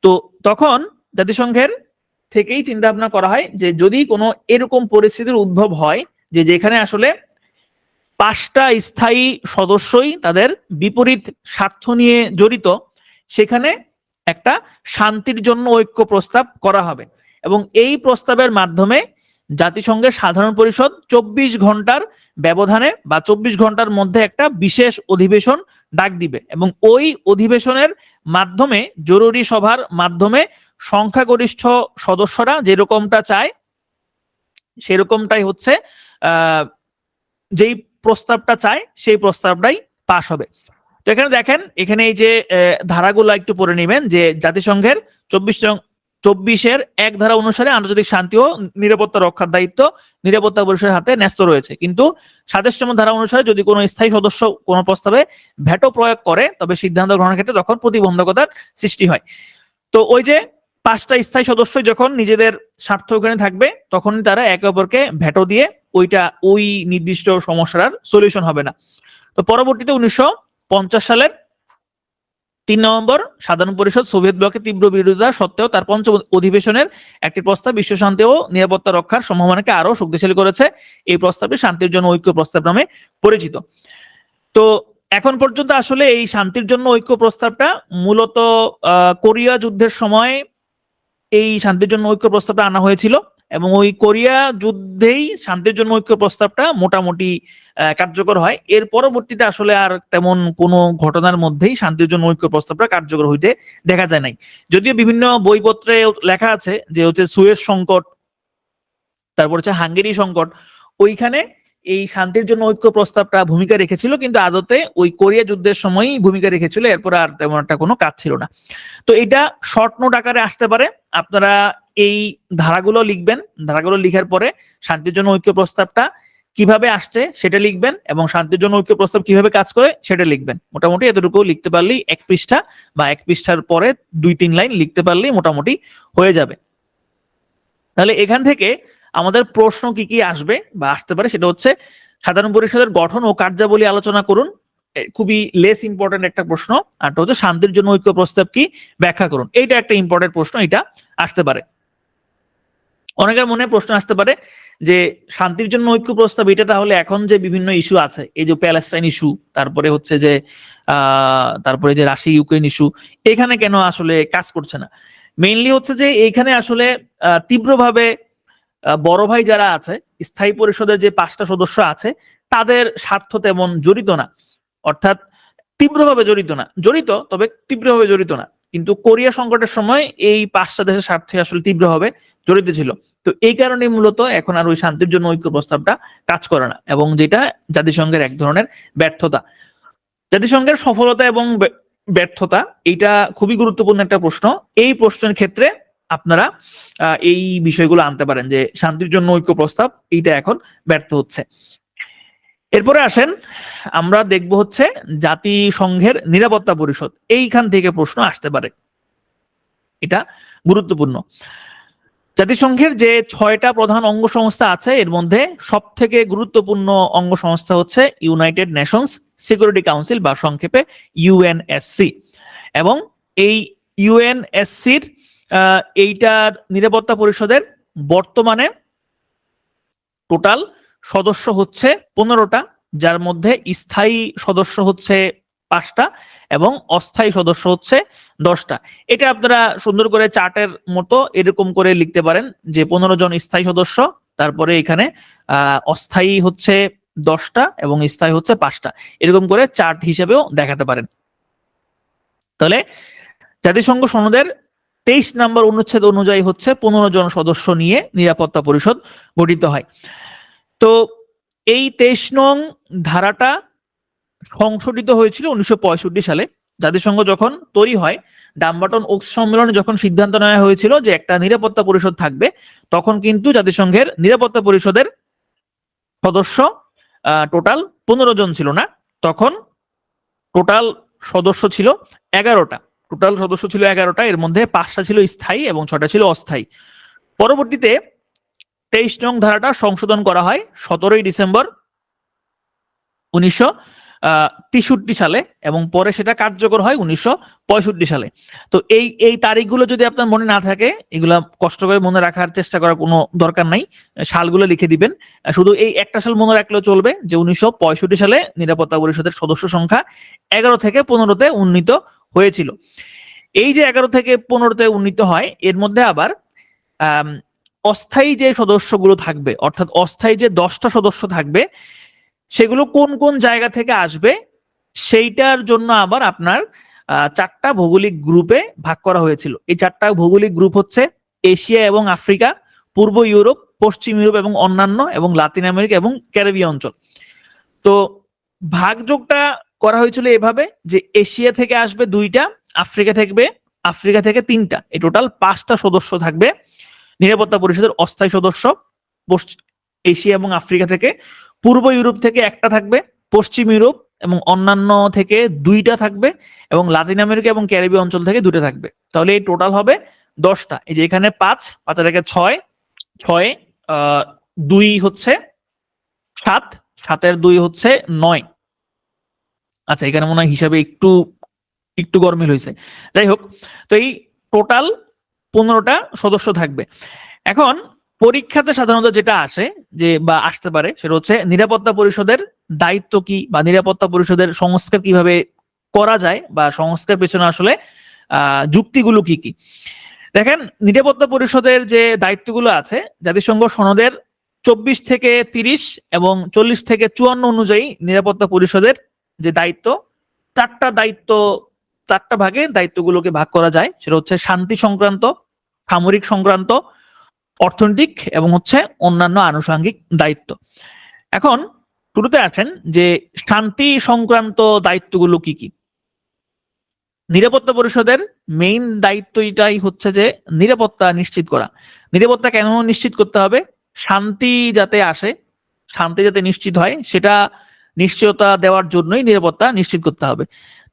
তো তখন জাতিসংঘের থেকেই চিন্তা ভাবনা করা হয় যে যদি কোনো এরকম পরিস্থিতির উদ্ভব হয় যে যেখানে আসলে 5টা স্থায়ী সদস্যই তাদের বিপরীত স্বার্থ নিয়ে জড়িত, সেখানে একটা শান্তির জন্য ঐক্য প্রস্তাব করা হবে এবং এই প্রস্তাবের মাধ্যমে জাতিসংঘের সাধারণ পরিষদ 24 ঘন্টার ব্যবধানে বা 24 ঘন্টার মধ্যে একটা বিশেষ অধিবেশন ডাক দিবে এবং ওই অধিবেশনের মাধ্যমে, জরুরি সভার মাধ্যমে সংখ্যাগরিষ্ঠ সদস্যরা যেরকমটা চায় সেরকমটাই হচ্ছে যেই প্রস্তাবটা চায় সেই প্রস্তাবটাই পাশ হবে। তো এখানে দেখেন, এখানে এই যে ধারাগুলো একটু পড়ে নেবেন যে জাতিসংঘের 24-এর 1 ধারা অনুসারে আন্তর্জাতিক শান্তি ও নিরাপত্তা রক্ষার দায়িত্ব নিরাপত্তা পরিষদের হাতে ন্যস্ত রয়েছে, কিন্তু 27তম ধারা অনুসারে যদি কোনো স্থায়ী সদস্য কোনো প্রস্তাবে ভেটো প্রয়োগ করে তবে সিদ্ধান্ত গ্রহণের ক্ষেত্রে তখন প্রতিবন্ধকতার সৃষ্টি হয়। তো ওই যে 5টা স্থায়ী সদস্য যখন নিজেদের স্বার্থ ওখানে থাকবে, তখনই তারা একে অপরকে ভেটো দিয়ে ওই নির্দিষ্ট সমস্যার সলিউশন হবে না। তো পরবর্তীতে 1950 সালের 3 নভেম্বর সাধারণ পরিষদ সোভিয়েত ব্লকের তীব্র বিরোধিতা সত্ত্বেও তার 5ম অধিবেশনের একটি প্রস্তাব বিশ্ব শান্তি ও নিরাপত্তা রক্ষার সম্ভাবনাকে আরো শক্তিশালী করেছে। এই প্রস্তাবটি শান্তির জন্য ঐক্য প্রস্তাব নামে পরিচিত। তো এখন পর্যন্ত আসলে এই শান্তির জন্য ঐক্য প্রস্তাবটা মূলত কোরিয়া যুদ্ধের সময় এই শান্তির জন্য ঐক্য প্রস্তাবটা আনা হয়েছিল এবং ওই কোরিয়া যুদ্ধেই শান্তির জন্য ঐক্য প্রস্তাবটা মোটামুটি কার্যকর হয়। এর পরবর্তীতে আসলে আর তেমন কোনো ঘটনার মধ্যেই শান্তির জন্য ঐক্য প্রস্তাবটা কার্যকর হইতে দেখা যায় নাই। যদিও বিভিন্ন বইপত্রে লেখা আছে যে হচ্ছে সুয়েজ সংকট, তারপর হচ্ছে হাঙ্গেরি সংকট, ওইখানে এই শান্তির জন্য ঐক্য প্রস্তাবটা ভূমিকা রেখেছিল, কিন্তু আদতে ওই কোরিয়া যুদ্ধের সময়ই ভূমিকা রেখেছিল, এরপর আর তেমন একটা কোনো কাজ ছিল না। তো এটা শর্ট নোট আকারে আসতে পারে, আপনারা এই ধারাগুলো লিখবেন, ধারাগুলো লিখার পরে শান্তির জন্য ঐক্য প্রস্তাবটা কিভাবে আসছে সেটা লিখবেন, এবং শান্তির জন্য ঐক্য প্রস্তাব কিভাবে কাজ করে সেটা লিখবেন। মোটামুটি এতটুকু লিখতে পারলেই এক পৃষ্ঠা বা এক পৃষ্ঠার পরে 2-3 লাইন লিখতে পারলেই মোটামুটি হয়ে যাবে। তাহলে এখান থেকে আমাদের প্রশ্ন কি কি আসবে বা আসতে পারে সেটা হচ্ছে, সাধারণ পরিষদের গঠন ও কার্যাবলী আলোচনা করুন, খুবই লেস ইম্পর্টেন্ট একটা প্রশ্ন। আর হচ্ছে শান্তির জন্য ঐক্য প্রস্তাব কি ব্যাখ্যা করুন, এইটা একটা ইম্পর্টেন্ট প্রশ্ন, এটা আসতে পারে। অনেকের মনে প্রশ্ন আসতে পারে যে শান্তির জন্য ঐক্য প্রস্তাব এটা তাহলে এখন যে বিভিন্ন ইস্যু আছে, এই যে প্যালেস্টাইন ইস্যু, তারপরে হচ্ছে যে তারপরে যে রাশিয়া ইউক্রেন ইস্যু, এখানে কেন আসলে কাজ করছে না? মেইনলি হচ্ছে যে এইখানে আসলে তীব্রভাবে বড় ভাই যারা আছে, স্থায়ী পরিষদের যে 5টা সদস্য আছে, তাদের স্বার্থ তেমন জড়িত না, অর্থাৎ তীব্রভাবে জড়িত না, জড়িত তবে তীব্রভাবে জড়িত না। কিন্তু কোরিয়া সংকটের সময় এই 5টা দেশের স্বার্থে আসলে তীব্রভাবে জড়িত ছিল। তো এই কারণে মূলত এখন আর ওই শান্তির জন্য ঐক্য প্রস্তাবটা কাজ করে না, এবং যেটা জাতিসংঘের এক ধরনের ব্যর্থতা। জাতিসংঘের সফলতা এবং ব্যর্থতা, এইটা খুবই গুরুত্বপূর্ণ একটা প্রশ্ন। এই প্রশ্নের ক্ষেত্রে আপনারা এই বিষয়গুলো আনতে পারেন যে শান্তির জন্য ঐক্য প্রস্তাব এইটা এখন ব্যর্থ হচ্ছে। এরপরে আসেন, আমরা দেখব হচ্ছে জাতিসংঘের নিরাপত্তা পরিষদ, এইখান থেকে প্রশ্ন আসতে পারে, এটা গুরুত্বপূর্ণ। জাতিসংঘের যে 6টা প্রধান অঙ্গ সংস্থা আছে, এর মধ্যে সব থেকে গুরুত্বপূর্ণ অঙ্গ সংস্থা হচ্ছে ইউনাইটেড নেশনস সিকিউরিটি কাউন্সিল বা সংক্ষেপে ইউএনএসসি। এবং এই ইউএনএসসির এইটার নিরাপত্তা পরিষদের বর্তমানে টোটাল সদস্য হচ্ছে 15টা, যার মধ্যে স্থায়ী সদস্য হচ্ছে 5টা এবং অস্থায়ী সদস্য হচ্ছে 10টা। এটা আপনারা সুন্দর করে চার্টের মতো এরকম করে লিখতে পারেন যে 15 জন স্থায়ী সদস্য, তারপরে এখানে অস্থায়ী হচ্ছে 10টা এবং স্থায়ী হচ্ছে 5টা, এরকম করে চার্ট হিসেবেও দেখাতে পারেন। তাহলে জাতিসংঘ সনদের 23 নম্বর অনুচ্ছেদ অনুযায়ী হচ্ছে 15 জন সদস্য নিয়ে নিরাপত্তা পরিষদ গঠিত হয়। তো এই 23 নং ধারাটা সংশোধিত হয়েছিল 1965 সালে। জাতিসংঘ যখন তৈরি হয়, ডাম্বাটন ওকস সম্মেলনে যখন সিদ্ধান্ত নেওয়া হয়েছিল যে একটা নিরাপত্তা পরিষদ থাকবে, তখন কিন্তু জাতিসংঘের নিরাপত্তা পরিষদের সদস্য টোটাল 15 জন ছিল না, তখন টোটাল সদস্য ছিল 11টা। টোটাল সদস্য ছিল 11টা, এর মধ্যে 5টা ছিল স্থায়ী এবং 6টা ছিল অস্থায়ী। পরবর্তীতে 23 নং ধারাটা সংশোধন করা হয় 17ই ডিসেম্বর 1963 সালে, এবং পরে সেটা কার্যকর হয় 1965 সালে। তো এই তারিখগুলো যদি আপনার মনে না থাকে, এগুলা কষ্ট করে মনে রাখার চেষ্টা করার কোনো দরকার নাই, সালগুলো লিখে দিবেন। শুধু এই একটা সাল মনে রাখলেও চলবে যে 1965 সালে নিরাপত্তা পরিষদের সদস্য সংখ্যা 11 থেকে 15তে উন্নীত হয়েছিল। এই যে 11 থেকে 15তে উন্নীত হয়, এর মধ্যে আবার অস্থায়ী যে সদস্যগুলো থাকবে, অর্থাৎ অস্থায়ী যে 10টা সদস্য থাকবে, সেগুলো কোন কোন জায়গা থেকে আসবে সেইটার জন্য আবার আপনার 4টা ভৌগোলিক গ্রুপে ভাগ করা হয়েছিল। এই 4টা ভৌগোলিক গ্রুপ হচ্ছে এশিয়া এবং আফ্রিকা, পূর্ব ইউরোপ, পশ্চিম ইউরোপ এবং অন্যান্য, এবং লাতিন আমেরিকা এবং ক্যারিবীয় অঞ্চল। তো ভাগযোগটা করা হয়েছিল এভাবে যে এশিয়া থেকে আসবে 2টা, আফ্রিকা থেকে 3টা, এই টোটাল 5টা সদস্য থাকবে নিরাপত্তা পরিষদের অস্থায়ী সদস্য এশিয়া এবং আফ্রিকা থেকে। পূর্ব ইউরোপ থেকে 1টা থাকবে, পশ্চিম ইউরোপ এবং অন্যান্য থেকে 2টা থাকবে, এবং লাতিন আমেরিকা এবং ক্যারিবীয় অঞ্চল থেকে 2টা থাকবে। তাহলে এই টোটাল হবে 10টা। এই যে এখানে 5, 5 থেকে 6, 6 2 হচ্ছে 7, 7-এর 2 হচ্ছে 9। আচ্ছা, এখানে মনে হয় হিসাবে একটু গরমিল হয়েছে। যাই হোক, তো এই টোটাল 15টা সদস্য থাকবে। এখন পরীক্ষাতে সাধারণত যেটা আসে যে বা আসতে পারে সেটা হচ্ছে নিরাপত্তা পরিষদের দায়িত্ব কি, বা নিরাপত্তা পরিষদের সংস্কার কিভাবে করা যায়, বা সংস্কার পেছনে আসলে যুক্তিগুলো কি কি। দেখেন, নিরাপত্তা পরিষদের যে দায়িত্বগুলো আছে জাতিসংঘ সনদের 24 থেকে 30 এবং 40 থেকে 54 অনুযায়ী নিরাপত্তা পরিষদের যে দায়িত্ব, 4টা ভাগে দায়িত্বগুলোকে ভাগ করা যায়। সেটা হচ্ছে শান্তি সংক্রান্ত, সামরিক সংক্রান্ত, অর্থনৈতিক এবং হচ্ছে অন্যান্য আনুষঙ্গিক দায়িত্ব। এখন শুরুতে আছেন যে শান্তি সংক্রান্ত দায়িত্বগুলো কি কি। নিরাপত্তা পরিষদের মেইন দায়িত্বটাই হচ্ছে যে নিরাপত্তা নিশ্চিত করা। নিরাপত্তা কেন নিশ্চিত করতে হবে? শান্তি যাতে আসে, শান্তি যাতে নিশ্চিত হয়, সেটা নিশ্চয়তা দেওয়ার জন্যই নিরাপত্তা নিশ্চিত করতে হবে।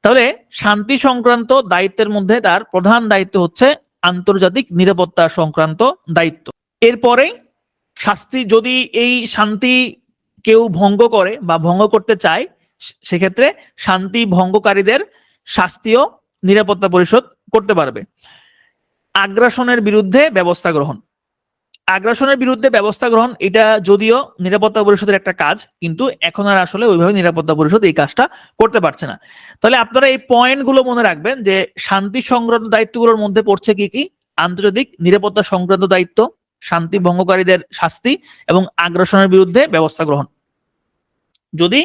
তাহলে শান্তি সংক্রান্ত দায়িত্বের মধ্যে তার প্রধান দায়িত্ব হচ্ছে আন্তর্জাতিক নিরাপত্তা সংক্রান্ত দায়িত্ব। এরপরে শাস্তি, যদি এই শান্তি কেউ ভঙ্গ করে বা ভঙ্গ করতে চায়, সেক্ষেত্রে শান্তি ভঙ্গকারীদের শাস্তিও নিরাপত্তা পরিষদ করতে পারবে। আগ্রাসনের বিরুদ্ধে ব্যবস্থা গ্রহণ। আগ্রাসনের বিরুদ্ধে ব্যবস্থা গ্রহণ, এটা যদিও নিরাপত্তা পরিষদের একটা কাজ, কিন্তু এখন আর আসলে ওইভাবে নিরাপত্তা পরিষদ এই কাজটা করতে পারছে না। তাহলে আপনারা এই পয়েন্টগুলো মনে রাখবেন যে শান্তি সংক্রান্ত দায়িত্বগুলোর মধ্যে পড়ছে কি কি: আন্তর্জাতিক নিরাপত্তা সংক্রান্ত দায়িত্ব, শান্তি ভঙ্গকারীদের শাস্তি এবং আগ্রাসনের বিরুদ্ধে ব্যবস্থা গ্রহণ। যদি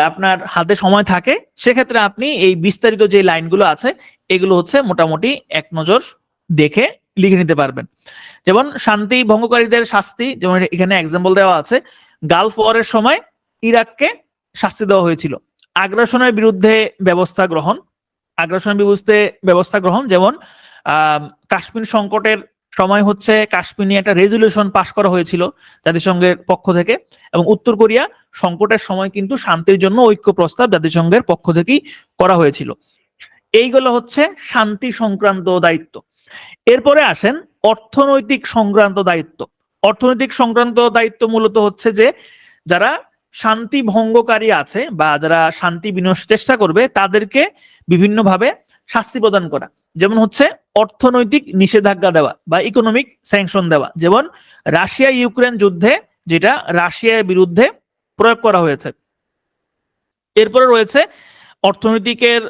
আপনার হাতে সময় থাকে সেক্ষেত্রে আপনি এই বিস্তারিত যে লাইনগুলো আছে এগুলো হচ্ছে মোটামুটি এক নজর দেখে লিখে নিতে পারবেন। যেমন শান্তি ভঙ্গকারীদের শাস্তি, যেমন এখানে এক্সাম্পল দেওয়া আছে, গালফ ওয়ারের সময় ইরাককে শাস্তি দেওয়া হয়েছিল। আগ্রাসনের বিরুদ্ধে ব্যবস্থা গ্রহণ, আগ্রাসনের বিরুদ্ধে ব্যবস্থা গ্রহণ যেমন কাশ্মীর সংকটের সময় হচ্ছে কাশ্মীর নিয়ে একটা রেজুলেশন পাশ করা হয়েছিল জাতিসংঘের পক্ষ থেকে, এবং উত্তর কোরিয়া সংকটের সময় কিন্তু শান্তির জন্য ঐক্য প্রস্তাব জাতিসংঘের পক্ষ থেকেই করা হয়েছিল। এইগুলো হচ্ছে শান্তি সংক্রান্ত দায়িত্ব। এরপরে আসেন অর্থনৈতিক সংক্রান্ত দায়িত্ব। অর্থনৈতিক সংক্রান্ত দায়িত্ব মূলত হচ্ছে যে যারা শান্তি ভঙ্গকারী আছে বা যারা শান্তি বিনষ্টের চেষ্টা করবে তাদেরকে বিভিন্নভাবে শাস্তি প্রদান করা। যেমন হচ্ছে অর্থনৈতিক নিষেধাজ্ঞা দেওয়া বা ইকোনমিক স্যাংশন দেওয়া, যেমন রাশিয়া ইউক্রেন যুদ্ধে যেটা রাশিয়ার বিরুদ্ধে প্রয়োগ করা হয়েছে। এরপরে রয়েছে অর্থনৈতিকের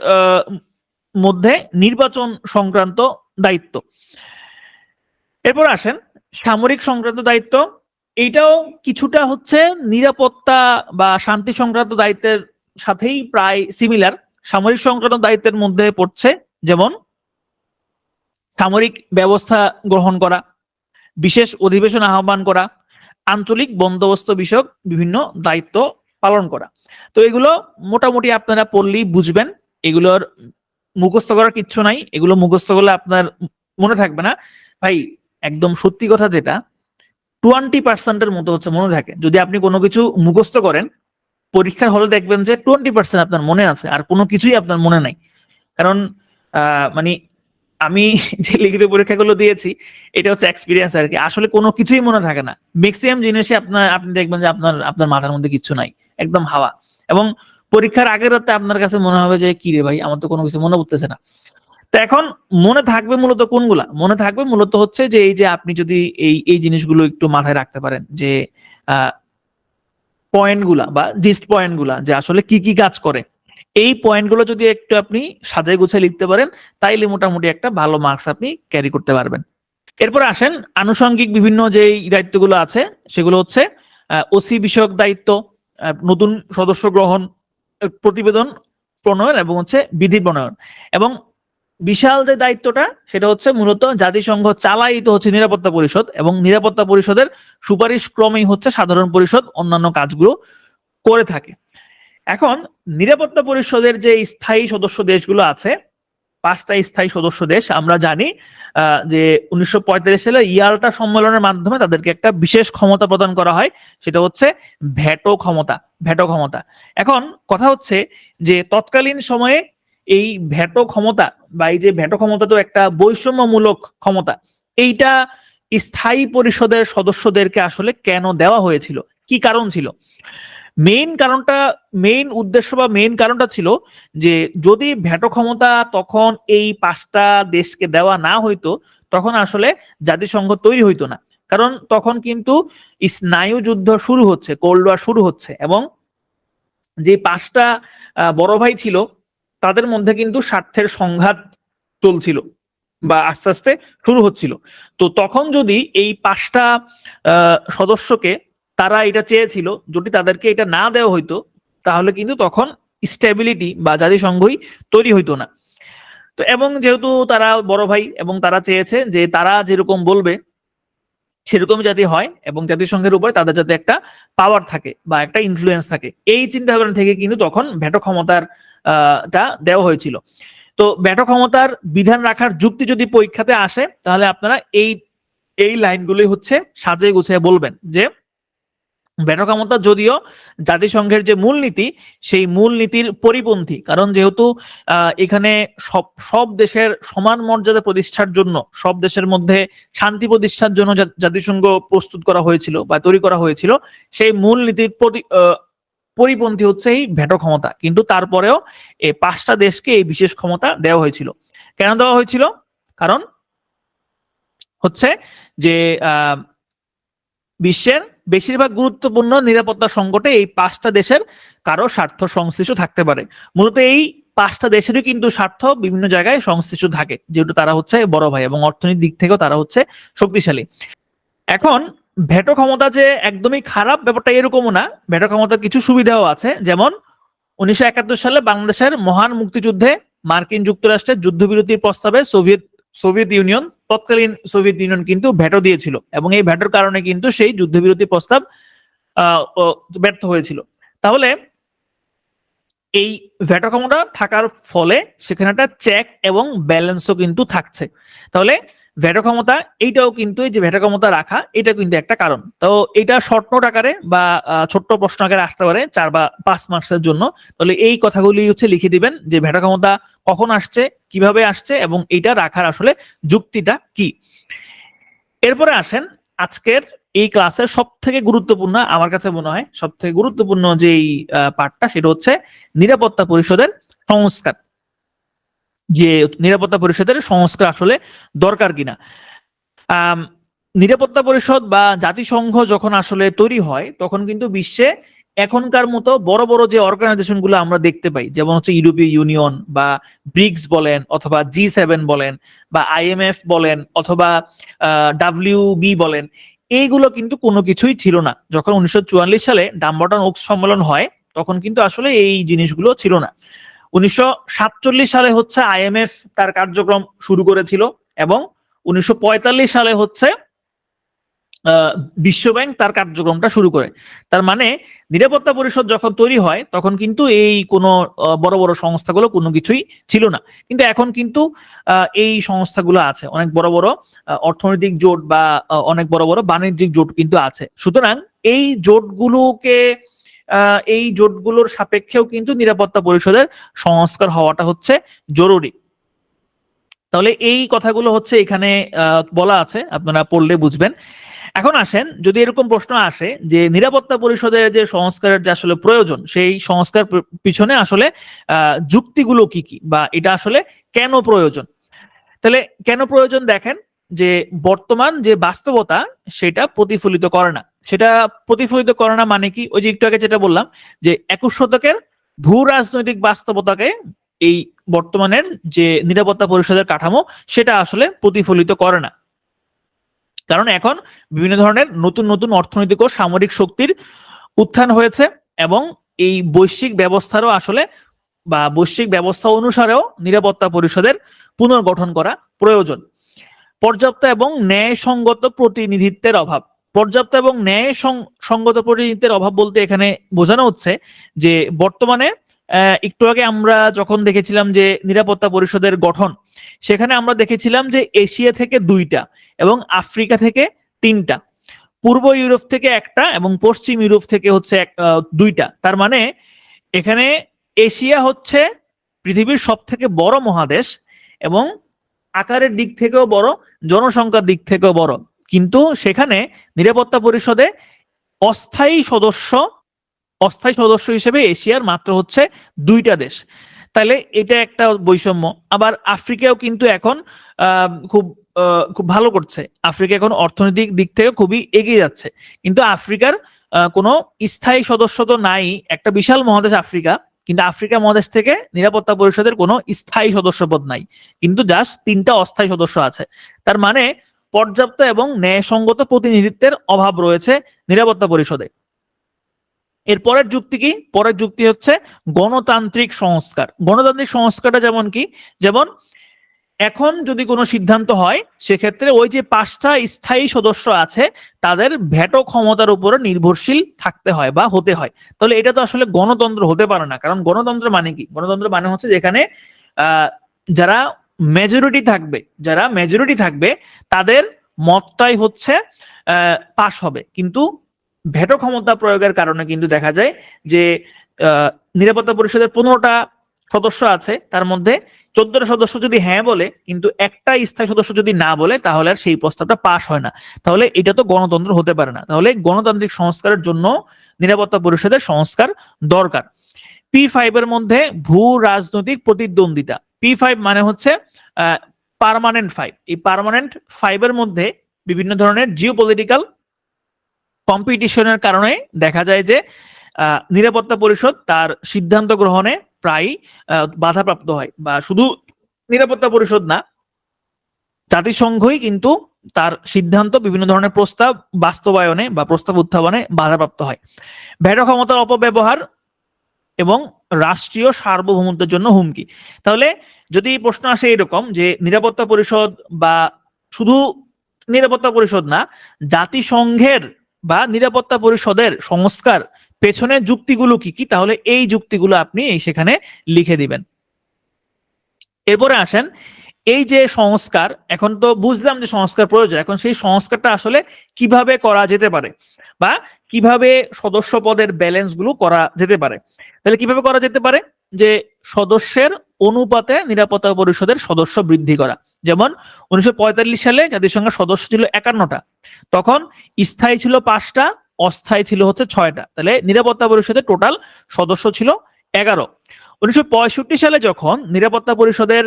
মধ্যে নির্বাচন সংক্রান্ত দায়িত্ব। এরপর আসেন সামরিক সংক্রান্ত দায়িত্ব। এইটাও কিছুটা হচ্ছে নিরাপত্তা বা শান্তি সংক্রান্ত দায়িত্বের সাথেই প্রায় সিমিলার। সামরিক সংক্রান্ত দায়িত্বের মধ্যে পড়ছে যেমন সামরিক ব্যবস্থা গ্রহণ করা, বিশেষ অধিবেশন আহ্বান করা, আঞ্চলিক বন্দোবস্ত বিষয়ক বিভিন্ন দায়িত্ব পালন করা। তো এগুলো মোটামুটি আপনারা পড়লেই বুঝবেন, এগুলোর মুখস্থ করার কিচ্ছু নাই। এগুলো মুখস্থ করলে আপনার মনে থাকবে না ভাই। একদম সত্যি কথা যেটা 20% মতো হচ্ছে মনে থাকে। যদি আপনি কোনো কিছু মুখস্থ করেন পরীক্ষার হলে দেখবেন যে 20% আপনার মনে আছে আর কোনো কিছুই আপনার মনে নাই। কারণ মানে আমি যে লিখিত পরীক্ষাগুলো দিয়েছি এটা হচ্ছে এক্সপিরিয়েন্স আর কি। আসলে কোনো কিছুই মনে থাকে না, ম্যাক্সিমাম জিনিসই আপনি দেখবেন যে আপনার মাথার মধ্যে কিচ্ছু নাই, একদম হাওয়া। এবং পরীক্ষার আগের রাতে আপনার কাছে মনে হবে যে কি রে ভাই, আমার তো কোনো কিছু মনে পড়তেছে না। তো এখন মনে থাকবে মূলত কোনগুলা? মনে থাকবে মূলত হচ্ছে যে এই যে আপনি যদি এই জিনিসগুলো একটু মাথায় রাখতে পারেন, যে পয়েন্টগুলা বা জিস্ট পয়েন্টগুলা যে আসলে কি কি কাজ করে, এই পয়েন্টগুলো যদি একটু আপনি সাজায় গুছিয়ে লিখতে পারেন তাইলে মোটামুটি একটা ভালো মার্কস আপনি ক্যারি করতে পারবেন। এরপর আসেন আনুষঙ্গিক বিভিন্ন যে দায়িত্বগুলো আছে সেগুলো হচ্ছে ওসি বিষয়ক দায়িত্ব, নতুন সদস্য গ্রহণ, প্রতিবেদন প্রণয়ন এবং হচ্ছে বিধি প্রণয়ন। এবং বিশাল যে দায়িত্বটা সেটা হচ্ছে মূলত জাতিসংঘ চালাইতো হচ্ছে নিরাপত্তা পরিষদ, এবং নিরাপত্তা পরিষদের সুপারিশ ক্রমেই হচ্ছে সাধারণ পরিষদ অন্যান্য কাজগুলো করে থাকে। এখন নিরাপত্তা পরিষদের যে স্থায়ী সদস্য দেশগুলো আছে, 5টা স্থায়ী সদস্য দেশ, আমরা জানি যে 1945 সালে ইয়াল্টা সম্মেলনের মাধ্যমে তাদেরকে একটা বিশেষ ক্ষমতা প্রদান করা হয়, সেটা হচ্ছে ভেটো ক্ষমতা। ভেটো ক্ষমতা। এখন কথা হচ্ছে যে তৎকালীন সময়ে এই ভেটো ক্ষমতা বা এই যে ভেটো ক্ষমতা তো একটা বৈষম্যমূলক ক্ষমতা, এইটা স্থায়ী পরিষদের সদস্যদেরকে আসলে কেন দেওয়া হয়েছিল, কি কারণ ছিল? মেইন উদ্দেশ্য বা মেইন কারণটা ছিল যে যদি ভেটো ক্ষমতা তখন এই 5টা দেশকে দেওয়া না হইতো তখন আসলে জাতিসংঘ তৈরি হইতো না। কারণ তখন কিন্তু স্নায়ু যুদ্ধ শুরু হচ্ছে, কোল্ড ওয়ার শুরু হচ্ছে, এবং যে 5টা বড় ভাই ছিল তাদের মধ্যে কিন্তু স্বার্থের সংঘাত চলছিল বা আস্তে আস্তে শুরু হচ্ছিল। তো তখন যদি এই 5টা সদস্যকে, তারা এটা চেয়েছিল, যদি তাদেরকে এটা না দেওয়া হইতো তাহলে কিন্তু তখন স্টেবিলিটি বা জাতিসংঘই তৈরি হইতো না। তো এবং যেহেতু তারা বড় ভাই এবং তারা চেয়েছে যে তারা যেরকম বলবে সেরকম যাতে হয় এবং জাতিসংঘের উপরে তাদের যাতে একটা পাওয়ার থাকে বা একটা ইনফ্লুয়েন্স থাকে, এই চিন্তা ভাবনা থেকে কিন্তু তখন ভেটো ক্ষমতার টা দেওয়া হয়েছিল। তো ভেটো ক্ষমতার বিধান রাখার যুক্তি যদি পরীক্ষাতে আসে, তাহলে আপনারা এই এই লাইনগুলোই হচ্ছে সাজিয়ে গুছিয়ে বলবেন যে ভেটো ক্ষমতা যদিও জাতিসংঘের যে মূলনীতি সেই মূলনীতির পরিপন্থী, কারণ যেহেতু এখানে সব সব দেশের সমান মর্যাদা প্রতিষ্ঠার জন্য, সব দেশের মধ্যে শান্তি প্রতিষ্ঠার জন্য জাতিসংঘ প্রস্তুত করা হয়েছিল বা তৈরি করা হয়েছিল, সেই মূলনীতির পরিপন্থী হচ্ছে এই ভেটো ক্ষমতা। কিন্তু তারপরেও এই 5টা দেশকে এই বিশেষ ক্ষমতা দেওয়া হয়েছিল। কেন দেওয়া হয়েছিল? কারণ হচ্ছে যে বিশ্বের বেশিরভাগ গুরুত্বপূর্ণ নিরাপত্তা সংকটে এই 5টা দেশের কারো স্বার্থ সংশ্লিষ্ট থাকতে পারে। মূলত এই 5টা দেশেরই কিন্তু স্বার্থ বিভিন্ন জায়গায় সংশ্লিষ্ট থাকে, যেহেতু তারা হচ্ছে বড় ভাই এবং অর্থনৈতিক দিক থেকেও তারা হচ্ছে শক্তিশালী। এখন ভেটো ক্ষমতা যে একদমই খারাপ ব্যাপারটা এরকমও না, ভেটো ক্ষমতার কিছু সুবিধাও আছে। যেমন 1971 সালে বাংলাদেশের মহান মুক্তিযুদ্ধে মার্কিন যুক্তরাষ্ট্রের যুদ্ধবিরতির প্রস্তাবে সোভিয়েত ইউনিয়ন, তৎকালীন সোভিয়েত ইউনিয়ন কিন্তু ভেটো দিয়েছিল এবং এই ভেটোর কারণে কিন্তু সেই যুদ্ধবিরতি প্রস্তাব ব্যর্থ হয়েছিল। তাহলে এই ভেটো ক্ষমতা থাকার ফলে সেখানে একটা চেক এবং ব্যালেন্সও কিন্তু থাকছে। তাহলে ভেটো ক্ষমতা এইটাও কিন্তু, এই যে ভেটো ক্ষমতা রাখা, এটা কিন্তু একটা কারণ। তো এটা শর্ট নোট আকারে বা ছোট্ট প্রশ্ন আকারে আসতে পারে 4 বা 5 মার্কসের জন্য। তাহলে এই কথাগুলি হচ্ছে লিখে দিবেন যে ভেটো ক্ষমতা কখন আসছে, কিভাবে আসছে এবং এটা রাখার আসলে যুক্তিটা কি। এরপরে আসেন আজকের এই ক্লাসের সব থেকে গুরুত্বপূর্ণ, আমার কাছে মনে হয় সব থেকে গুরুত্বপূর্ণ যে পার্টটা, সেটা হচ্ছে নিরাপত্তা পরিষদের সংস্কার। যে নিরাপত্তা পরিষদের সংস্কার আসলে দরকার কিনা। নিরাপত্তা পরিষদ বা জাতিসংঘ যখন আসলে তৈরি হয়, তখন কিন্তু বিশ্বে এখনকার মতো বড় বড় যে অর্গানাইজেশন গুলো আমরা দেখতে পাই, যেমন হচ্ছে ইউরোপীয় ইউনিয়ন বা ব্রিক্স বলেন, অথবা G7 বলেন, বা IMF বলেন, অথবা WB বলেন, এইগুলো কিন্তু কোনো কিছুই ছিল না। যখন 1944 সালে ডাম্বটন ওকস সম্মেলন হয়, তখন কিন্তু আসলে এই জিনিসগুলো ছিল না। 1947 সালে হচ্ছে IMF তার কার্যক্রম শুরু করেছিল এবং 1945 সালে হচ্ছে বিশ্বব্যাংক তার কার্যক্রমটা শুরু করে। তার মানে নিরাপত্তা পরিষদ যখন তৈরি হয়, তখন কিন্তু এই কোনো বড় বড় সংস্থাগুলো কোনো কিছুই ছিল না। কিন্তু এখন কিন্তু এই সংস্থাগুলো আছে, অনেক বড় বড় অর্থনৈতিক জোট বা অনেক বড় বড় বাণিজ্যিক জোট কিন্তু আছে। সুতরাং এই জোটগুলোকে এই জোটগুলোর সাপেক্ষেও কিন্তু নিরাপত্তা পরিষদের সংস্কার হওয়াটা হচ্ছে জরুরি। তাহলে এই কথাগুলো হচ্ছে এখানে বলা আছে, আপনারা পড়লে বুঝবেন। এখন আসেন, যদি এরকম প্রশ্ন আসে যে নিরাপত্তা পরিষদের যে সংস্কারের যে আসলে প্রয়োজন, সেই সংস্কার পিছনে আসলে যুক্তিগুলো কি কি, বা এটা আসলে কেন প্রয়োজন। তাহলে কেন প্রয়োজন দেখেন, যে বর্তমান যে বাস্তবতা সেটা প্রতিফলিত করে না। সেটা প্রতিফলিত করে না মানে কি, ওই যে একটু আগে যেটা বললাম, যে 21 শতকের ভূ রাজনৈতিক বাস্তবতাকে এই বর্তমানের যে নিরাপত্তা পরিষদের কাঠামো সেটা আসলে প্রতিফলিত করে না। কারণ এখন বিভিন্ন ধরনের নতুন নতুন অর্থনৈতিক ও সামরিক শক্তির উত্থান হয়েছে এবং এই বৈশ্বিক ব্যবস্থারও আসলে বা বৈশ্বিক ব্যবস্থা অনুসারেও নিরাপত্তা পরিষদের পুনর্গঠন করা প্রয়োজন। পর্যাপ্ত এবং ন্যায়সঙ্গত প্রতিনিধিত্বের অভাব। পর্যাপ্ত এবং ন্যায়সঙ্গত প্রতিনিধিত্বের অভাব বলতে এখানে বোঝানো হচ্ছে যে বর্তমানে একটু আগে আমরা যখন দেখেছিলাম যে নিরাপত্তা পরিষদের গঠন, সেখানে আমরা দেখেছিলাম যে এশিয়া থেকে 2টা এবং আফ্রিকা থেকে 3টা, পূর্ব ইউরোপ থেকে 1টা এবং পশ্চিম ইউরোপ থেকে হচ্ছে 2টা। তার মানে এখানে এশিয়া হচ্ছে পৃথিবীর সব থেকে বড় মহাদেশ এবং আকারের দিক থেকেও বড়, জনসংখ্যার দিক থেকেও বড়, কিন্তু সেখানে নিরাপত্তা পরিষদে অস্থায়ী সদস্য হিসেবে এশিয়ার মাত্র হচ্ছে 2টা দেশ। তাহলে এটা একটা বৈষম্য। আবার আফ্রিকাও কিন্তু এখন খুব খুব ভালো করছে, আফ্রিকা এখন অর্থনৈতিক দিক থেকে খুবই এগিয়ে যাচ্ছে, কিন্তু আফ্রিকার কোনো স্থায়ী সদস্য তো নাই। একটা বিশাল মহাদেশ আফ্রিকা, কিন্তু আফ্রিকা মহাদেশ থেকে নিরাপত্তা পরিষদের কোনো স্থায়ী সদস্যপদ নাই, কিন্তু জাস্ট 3টা অস্থায়ী সদস্য আছে। তার মানে পর্যাপ্ত এবং ন্যায়সঙ্গত প্রতিনিধিত্বের অভাব রয়েছে নিরাপত্তা পরিষদে। এর পরের যুক্তি কি? পরের যুক্তি হচ্ছে গণতান্ত্রিক সংস্কার। গণতান্ত্রিক সংস্কারটা যেমন কি, যেমন এখন যদি কোনো সিদ্ধান্ত হয় সেক্ষেত্রে ওই যে 5টা স্থায়ী সদস্য আছে তাদের ভেটো ক্ষমতার উপরে নির্ভরশীল থাকতে হয় বা হতে হয়। তাহলে এটা তো আসলে গণতন্ত্র হতে পারে না, কারণ গণতন্ত্র মানে কি? গণতন্ত্র মানে হচ্ছে যেখানে যারা মেজরিটি থাকবে তাদের মতটাই হচ্ছে পাশ হবে। কিন্তু ভেটো ক্ষমতা প্রয়োগের কারণে কিন্তু দেখা যায় যে নিরাপত্তা পরিষদের 15টা সদস্য আছে, তার মধ্যে 14টা সদস্য যদি হ্যাঁ বলে কিন্তু একটা স্থায়ী সদস্য যদি না বলে তাহলে আর সেই প্রস্তাবটা পাশ হয় না। তাহলে এটা তো গণতন্ত্র হতে পারে না। তাহলে গণতান্ত্রিক সংস্কারের জন্য নিরাপত্তা পরিষদের সংস্কার দরকার। P5 এর মধ্যে ভূ রাজনৈতিক প্রতিদ্বন্দ্বিতা। P5 মানে হচ্ছে পার্মানেন্ট 5। এই পার্মানেন্ট 5 এর মধ্যে বিভিন্ন ধরনের জিওপলিটিক্যাল কম্পিটিশনের কারণে দেখা যায় যে নিরাপত্তা পরিষদ তার সিদ্ধান্ত গ্রহণে প্রায় বাধাপ্রাপ্ত হয়, বা শুধু নিরাপত্তা পরিষদ না, জাতিসংঘই কিন্তু তার সিদ্ধান্ত বিভিন্ন ধরনের প্রস্তাব বাস্তবায়নে বা প্রস্তাব উত্থাপনে বাধাপ্রাপ্ত হয়। ভেটো ক্ষমতার অপব্যবহার এবং রাষ্ট্রীয় সার্বভৌমত্বের জন্য হুমকি। তাহলে যদি প্রশ্ন আসে এরকম যে নিরাপত্তা পরিষদ বা শুধু নিরাপত্তা পরিষদ না, জাতিসংঘের বা নিরাপত্তা পরিষদের সংস্কার পেছনে যুক্তিগুলো কি কি, তাহলে এই যুক্তিগুলো আপনি সেখানে লিখে দিবেন। এরপরে আসেন, এই যে সংস্কার, এখন তো বুঝলাম যে সংস্কার প্রয়োজন, এখন সেই সংস্কারটা আসলে কিভাবে করা যেতে পারে বা কিভাবে সদস্য পদের ব্যালেন্স গুলো করা যেতে পারে। তাহলে কিভাবে করা যেতে পারে? যে সদস্যের অনুপাতে নিরাপত্তা পরিষদের সদস্য বৃদ্ধি করা। যেমন 1945 সালে জাতিসংঘের সদস্য ছিল 51টা, তখন স্থায়ী ছিল 5টা, অস্থায়ী ছিল হচ্ছে 6টা। তাহলে নিরাপত্তা পরিষদের টোটাল সদস্য ছিল 11। 1965 সালে যখন নিরাপত্তা পরিষদের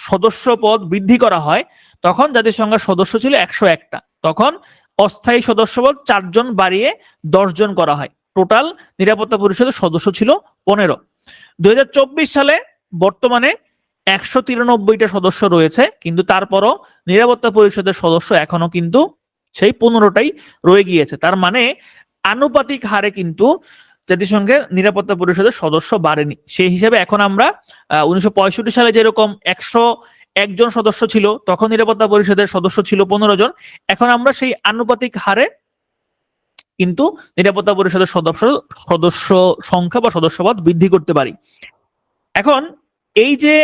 সদস্য পদ বৃদ্ধি করা হয় তখন জাতিসংঘের সদস্য ছিল 101টা, তখন অস্থায়ী সদস্য পদ 4 জন বাড়িয়ে 10 জন করা হয়। টোটাল নিরাপত্তা পরিষদের সদস্য ছিল 15। 2024 সালে বর্তমানে 193টা সদস্য রয়েছে, কিন্তু তারপরও নিরাপত্তা পরিষদের সদস্য এখনো কিন্তু সেই 15টাই রয়ে গিয়েছে। তার মানে আনুপাতিক হারে কিন্তু জাতিসংঘের নিরাপত্তা পরিষদের সদস্য বাড়েনি। সেই হিসাবে এখন আমরা 1965 সালে যেরকম 101 জন সদস্য ছিল, তখন নিরাপত্তা পরিষদের সদস্য ছিল 15 জন, এখন আমরা সেই আনুপাতিক হারে কিন্তু নিরাপত্তা পরিষদের সদস্য সংখ্যা বা সদস্যপদ বৃদ্ধি করতে পারি। এখন এই যে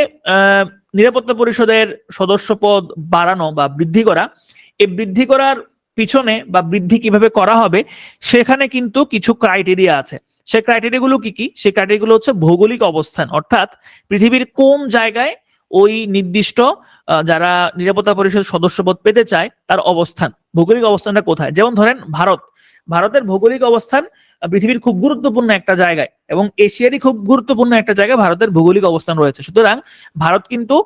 নিরাপত্তা পরিষদের সদস্যপদ বাড়ানো বা বৃদ্ধি করা, এই বৃদ্ধি করার পিছনে বা বৃদ্ধি কিভাবে করা হবে সেখানে কিন্তু কিছু ক্রাইটেরিয়া আছে। সেই ক্রাইটেরিয়াগুলো কি কি? সেই ক্রাইটেরিয়াগুলো হচ্ছে ভৌগোলিক অবস্থান, অর্থাৎ পৃথিবীর কোন জায়গায় ওই নির্দিষ্ট যারা নিরাপত্তা পরিষদের সদস্যপদ পেতে চায় তার অবস্থান, ভৌগোলিক অবস্থানটা কোথায়। যেমন ধরেন ভারতের ভৌগোলিক অবস্থান পৃথিবীর খুব গুরুত্বপূর্ণ একটা জায়গায় এবং এশিয়ারই খুব গুরুত্বপূর্ণ একটা জায়গায় ভারতের ভৌগোলিক অবস্থান রয়েছে। সুতরাং ভারত কিন্তু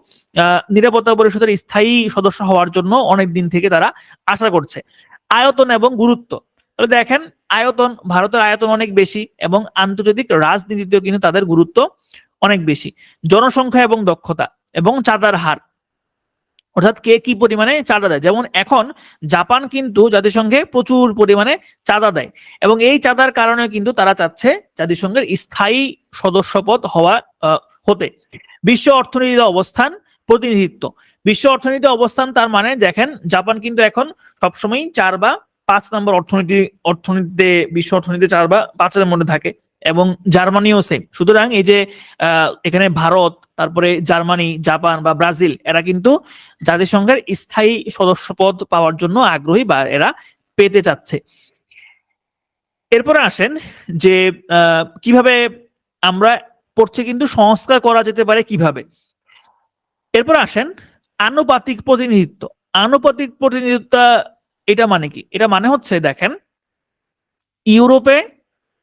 নিরাপত্তা পরিষদের স্থায়ী সদস্য হওয়ার জন্য অনেক দিন থেকে তারা আশা করছে। আয়তন এবং গুরুত্ব, তাহলে দেখেন ভারতের আয়তন অনেক বেশি এবং আন্তর্জাতিক রাজনীতিতেও কিন্তু তাদের গুরুত্ব অনেক বেশি। জনসংখ্যা এবং দক্ষতা এবং চাঁদার হার, অর্থাৎ কে কি পরিমাণে চাঁদা দেয়। যেমন এখন জাপান কিন্তু জাতিসংঘে প্রচুর পরিমাণে চাঁদা দেয় এবং এই চাঁদার কারণে কিন্তু তারা চাচ্ছে জাতিসংঘের স্থায়ী সদস্যপদ হতে। বিশ্ব অর্থনীতির অবস্থান, প্রতিনিধিত্ব। বিশ্ব অর্থনীতির অবস্থান তার মানে দেখেন জাপান কিন্তু এখন সবসময় 4 বা 5 নম্বর অর্থনীতিতে বিশ্ব অর্থনীতিতে 4 বা 5-এর মধ্যে থাকে এবং জার্মানিও সেম। সুতরাং এই যে এখানে ভারত, তারপরে জার্মানি, জাপান বা ব্রাজিল, এরা কিন্তু জাতিসংঘের স্থায়ী সদস্যপদ পাওয়ার জন্য আগ্রহী বা এরা পেতে চাচ্ছে। এরপরে আসেন যে কিভাবে আমরা পড়ছে কিন্তু সংস্কার করা যেতে পারে কিভাবে। এরপর আসেন আনুপাতিক প্রতিনিধিত্ব। আনুপাতিক প্রতিনিধিত্ব এটা মানে কি? এটা মানে হচ্ছে দেখেন, ইউরোপে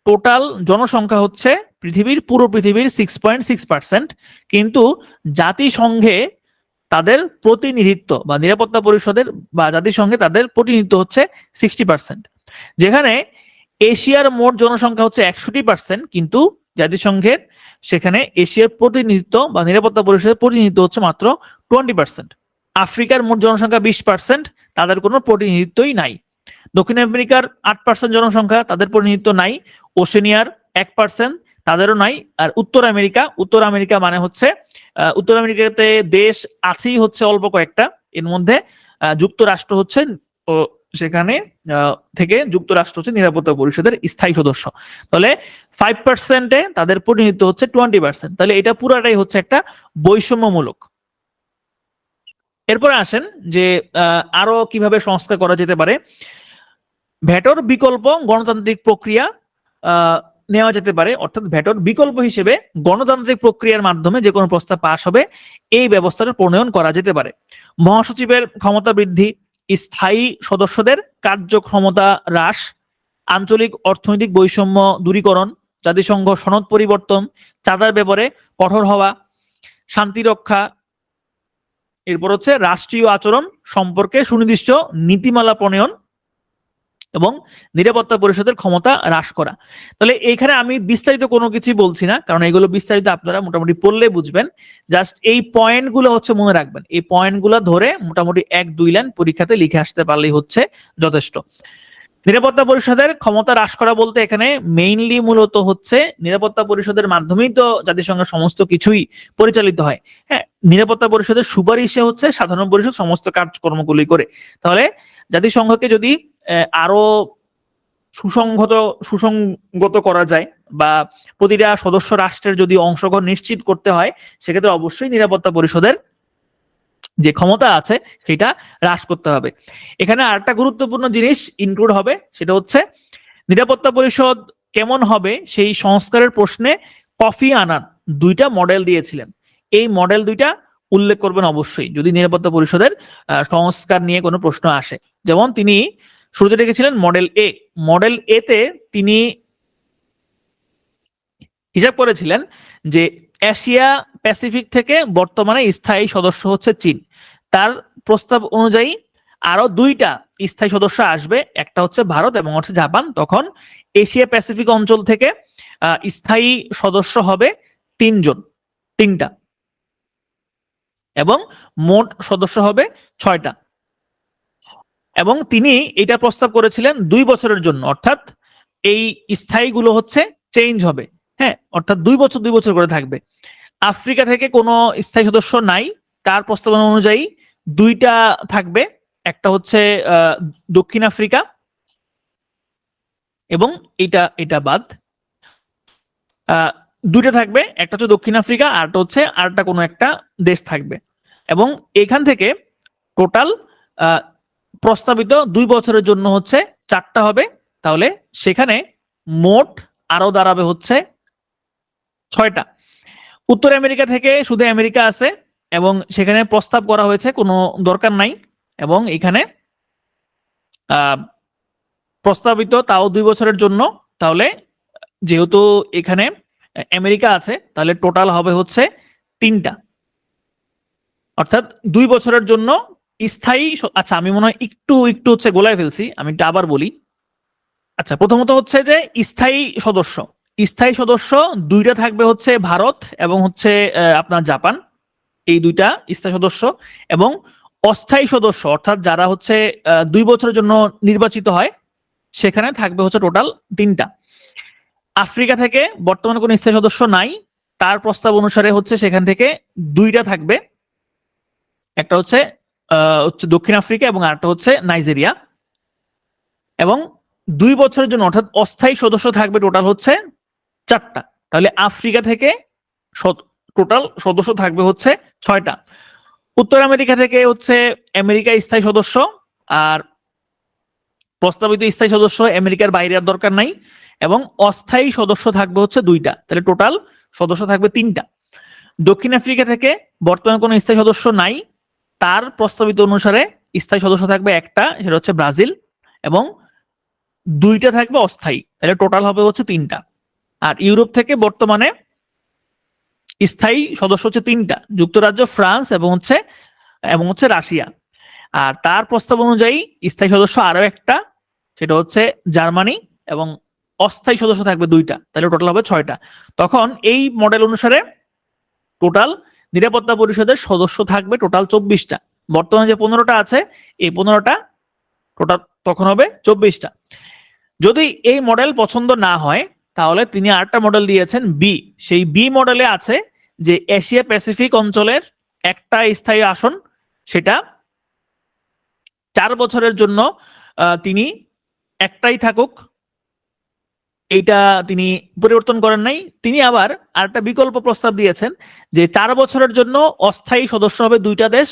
টোটাল জনসংখ্যা হচ্ছে পুরো পৃথিবীর 6.6%, কিন্তু জাতিসংঘে তাদের প্রতিনিধিত্ব বা নিরাপত্তা পরিষদের বা জাতিসংঘে তাদের প্রতিনিধিত্ব হচ্ছে 60%। যেখানে এশিয়ার মোট জনসংখ্যা হচ্ছে 61%, কিন্তু জাতিসংঘের সেখানে এশিয়ার প্রতিনিধিত্ব বা নিরাপত্তা পরিষদের প্রতিনিধিত্ব হচ্ছে মাত্র 20%। আফ্রিকার মোট জনসংখ্যা 20%, তাদের কোনো প্রতিনিধিত্বই নাই। দক্ষিণ আমেরিকার 8% জনসংখ্যা, তাদের প্রতিনিধিত্ব নাই। ওশেনিয়ার 1%, তাদেরও নাই। আর উত্তর আমেরিকা মানে হচ্ছে উত্তর আমেরিকাতে দেশ আছেই হচ্ছে অল্প কয়েকটা, এর মধ্যে যুক্তরাষ্ট্র হচ্ছে সেখানে থেকে যুক্তরাষ্ট্র হচ্ছে নিরাপত্তা পরিষদের স্থায়ী সদস্য। তাহলে 5%-এ তাদের প্রতিনিধিত্ব হচ্ছে 20%। তাহলে এটা পুরাটাই হচ্ছে একটা বৈষম্যমূলক। এরপরে আসেন যে আরো কিভাবে সংস্কার করা যেতে পারে। ভেটোর বিকল্প গণতান্ত্রিক প্রক্রিয়া নেওয়া যেতে পারে, অর্থাৎ ভেটোর বিকল্প হিসেবে গণতান্ত্রিক প্রক্রিয়ার মাধ্যমে যে কোনো প্রস্তাব পাস হবে এই ব্যবস্থাটা প্রণয়ন করা যেতে পারে। মহাসচিবের ক্ষমতা বৃদ্ধি, স্থায়ী সদস্যদের কার্যক্ষমতা হ্রাস, আঞ্চলিক অর্থনৈতিক বৈষম্য দূরীকরণ, জাতিসংঘ সনদ পরিবর্তন, চাঁদার ব্যাপারে কঠোর হওয়া, শান্তি রক্ষা, এরপর হচ্ছে রাষ্ট্রীয় আচরণ সম্পর্কে সুনির্দিষ্ট নীতিমালা প্রণয়ন এবং নিরাপত্তা পরিষদের ক্ষমতা হ্রাস করা। তাহলে এখানে আমি বিস্তারিত কোনো কিছু বলছি না, কারণ এগুলো বিস্তারিত আপনারা মোটামুটি পড়লে বুঝবেন। জাস্ট এই পয়েন্টগুলো হচ্ছে মনে রাখবেন, এই পয়েন্টগুলো ধরে মোটামুটি 1-2 লাইন পরীক্ষাতে লিখে আসতে পারলেই হচ্ছে যথেষ্ট। নিরাপত্তা পরিষদের ক্ষমতা হ্রাস করা বলতে এখানে মেইনলি মূলত হচ্ছে নিরাপত্তা পরিষদের মাধ্যমেই তো জাতিসংঘের সমস্ত কিছুই পরিচালিত হয়। হ্যাঁ, নিরাপত্তা পরিষদের সুপারিশে হচ্ছে সাধারণ পরিষদ সমস্ত কাজকর্মগুলি করে। তাহলে জাতিসংঘকে যদি আরো সুসংগত করা যায় বা প্রতিটা সদস্য রাষ্ট্রের যদি অংশগ্রহণ নিশ্চিত করতে হয়, সেক্ষেত্রে অবশ্যই নিরাপত্তা পরিষদের যে ক্ষমতা আছে সেটা হ্রাস করতে হবে। এখানে আরেকটা গুরুত্বপূর্ণ জিনিস ইনক্লুড হবে, সেটা হচ্ছে নিরাপত্তা পরিষদ কেমন হবে সেই সংস্কারের প্রশ্নে কফি আনান 2টা মডেল দিয়েছিলেন। এই মডেল 2টা উল্লেখ করবেন অবশ্যই যদি নিরাপত্তা পরিষদের সংস্কার নিয়ে কোনো প্রশ্ন আসে। যেমন তিনি শুরুতে রেখেছিলেন মডেল এ তে তিনি হিসাব করেছিলেন যে এশিয়া প্যাসিফিক থেকে বর্তমানে স্থায়ী সদস্য হচ্ছে চীন। তার প্রস্তাব অনুযায়ী আরো 2টা স্থায়ী সদস্য আসবে, একটা হচ্ছে ভারত এবং হচ্ছে জাপান। তখন এশিয়া প্যাসিফিক অঞ্চল থেকে স্থায়ী সদস্য হবে 3টা এবং মোট সদস্য হবে 6টা। এবং তিনি এটা প্রস্তাব করেছিলেন 2 বছরের জন্য, অর্থাৎ এই স্থায়ীগুলো হচ্ছে চেঞ্জ হবে। হ্যাঁ, অর্থাৎ 2 বছর 2 বছর করে থাকবে। আফ্রিকা থেকে কোনো স্থায়ী সদস্য নাই, তার প্রস্তাবনা অনুযায়ী 2টা থাকবে, একটা হচ্ছে দক্ষিণ আফ্রিকা এবং এটা বাদ 2টা থাকবে, একটা হচ্ছে দক্ষিণ আফ্রিকা আর হচ্ছে আরেকটা কোনো একটা দেশ থাকবে। এবং এখান থেকে টোটাল প্রস্তাবিত 2 বছরের জন্য হচ্ছে 4টা হবে। তাহলে সেখানে মোট আরো দাঁড়াবে হচ্ছে 6টা। উত্তর আমেরিকা থেকে শুধু আমেরিকা আছে এবং সেখানে প্রস্তাব করা হয়েছে কোনো দরকার নাই, এবং এখানে প্রস্তাবিত তাও 2 বছরের জন্য। তাহলে যেহেতু এখানে আমেরিকা আছে তাহলে টোটাল হবে হচ্ছে 3টা, অর্থাৎ 2 বছরের জন্য স্থায়ী। আচ্ছা, আমি মনে হয় একটু হচ্ছে গোলায় ফেলছি, আমি একটু আবার বলি। আচ্ছা, প্রথমত হচ্ছে যে স্থায়ী সদস্য 2টা থাকবে হচ্ছে ভারত এবং হচ্ছে আপনার জাপান, এই 2টা স্থায়ী সদস্য। এবং অস্থায়ী সদস্য অর্থাৎ যারা হচ্ছে 2 বছরের জন্য নির্বাচিত হয় সেখানে থাকবে হচ্ছে টোটাল 3টা। আফ্রিকা থেকে বর্তমানে কোনো স্থায়ী সদস্য নাই, তার প্রস্তাব অনুসারে হচ্ছে সেখান থেকে 2টা থাকবে, একটা হচ্ছে দক্ষিণ আফ্রিকা এবং আরেকটা হচ্ছে নাইজেরিয়া। এবং 2 বছরের জন্য অর্থাৎ অস্থায়ী সদস্য থাকবে টোটাল হচ্ছে 4টা। তাহলে আফ্রিকা থেকে টোটাল সদস্য থাকবে হচ্ছে 6টা। উত্তর আমেরিকা থেকে হচ্ছে আমেরিকা স্থায়ী সদস্য, আর প্রস্তাবিত স্থায়ী সদস্য আমেরিকার বাইরে আর দরকার নাই। এবং অস্থায়ী সদস্য থাকবে হচ্ছে 2টা, তাহলে টোটাল সদস্য থাকবে 3টা। দক্ষিণ আফ্রিকা থেকে বর্তমানে কোনো স্থায়ী সদস্য নাই, তার প্রস্তাবিত অনুসারে স্থায়ী সদস্য থাকবে একটা, সেটা হচ্ছে ব্রাজিল, এবং 2টা থাকবে অস্থায়ী, তাহলে টোটাল হবে হচ্ছে 3টা। আর ইউরোপ থেকে বর্তমানে স্থায়ী সদস্য হচ্ছে 3টা, যুক্তরাজ্য, ফ্রান্স এবং হচ্ছে রাশিয়া। আর তার প্রস্তাব অনুযায়ী স্থায়ী সদস্য আরো একটা, সেটা হচ্ছে জার্মানি, এবং অস্থায়ী সদস্য থাকবে 2টা, তাহলে টোটাল হবে 6টা। তখন এই মডেল অনুসারে টোটাল নিরাপত্তা পরিষদের সদস্য থাকবে টোটাল 24টা। বর্তমানে যে 15টা আছে এই 15টা টোটাল তখন হবে 24টা। যদি এই মডেল পছন্দ না হয় তাহলে তিনি আরেকটা মডেল দিয়েছেন বি। সেই বি মডেলে আছে যে এশিয়া প্যাসিফিক অঞ্চলের একটা স্থায়ী আসন, সেটা 4 বছরের জন্য তিনি একটাই থাকুক, এইটা তিনি পরিবর্তন করেন নাই। তিনি আবার আরেকটা বিকল্প প্রস্তাব দিয়েছেন যে 4 বছরের জন্য অস্থায়ী সদস্য হবে 2টা দেশ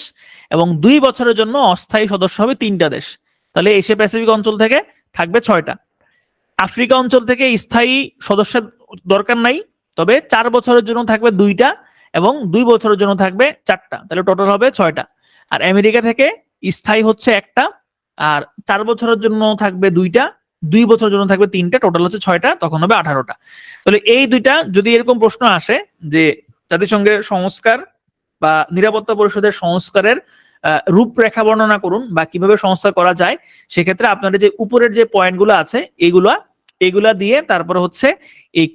এবং 2 বছরের জন্য অস্থায়ী সদস্য হবে 3টা দেশ। তাহলে এশিয়া প্যাসিফিক অঞ্চল থেকে থাকবে 6টা। আফ্রিকা অঞ্চল থেকে স্থায়ী সদস্যের দরকার নাই, তবে 4 বছরের জন্য থাকবে 2টা এবং 2 বছরের জন্য থাকবে 4টা, তাহলে টোটাল হবে 6টা। আর আমেরিকা থেকে স্থায়ী হচ্ছে একটা, আর 4 বছরের জন্য থাকবে 2টা, 2 বছরের জন্য থাকবে 3টা, টোটাল হচ্ছে 6টা, তখন হবে 18টা। তাহলে এই দুইটা যদি এরকম প্রশ্ন আসে যে জাতিসংঘের সংস্কার বা নিরাপত্তা পরিষদের সংস্কারের রূপরেখা বর্ণনা করুন বা কিভাবে সংস্কার করা যায়, সেক্ষেত্রে আপনাদের যে উপরের যে পয়েন্টগুলো আছে এগুলা দিয়ে তারপরে হচ্ছে এই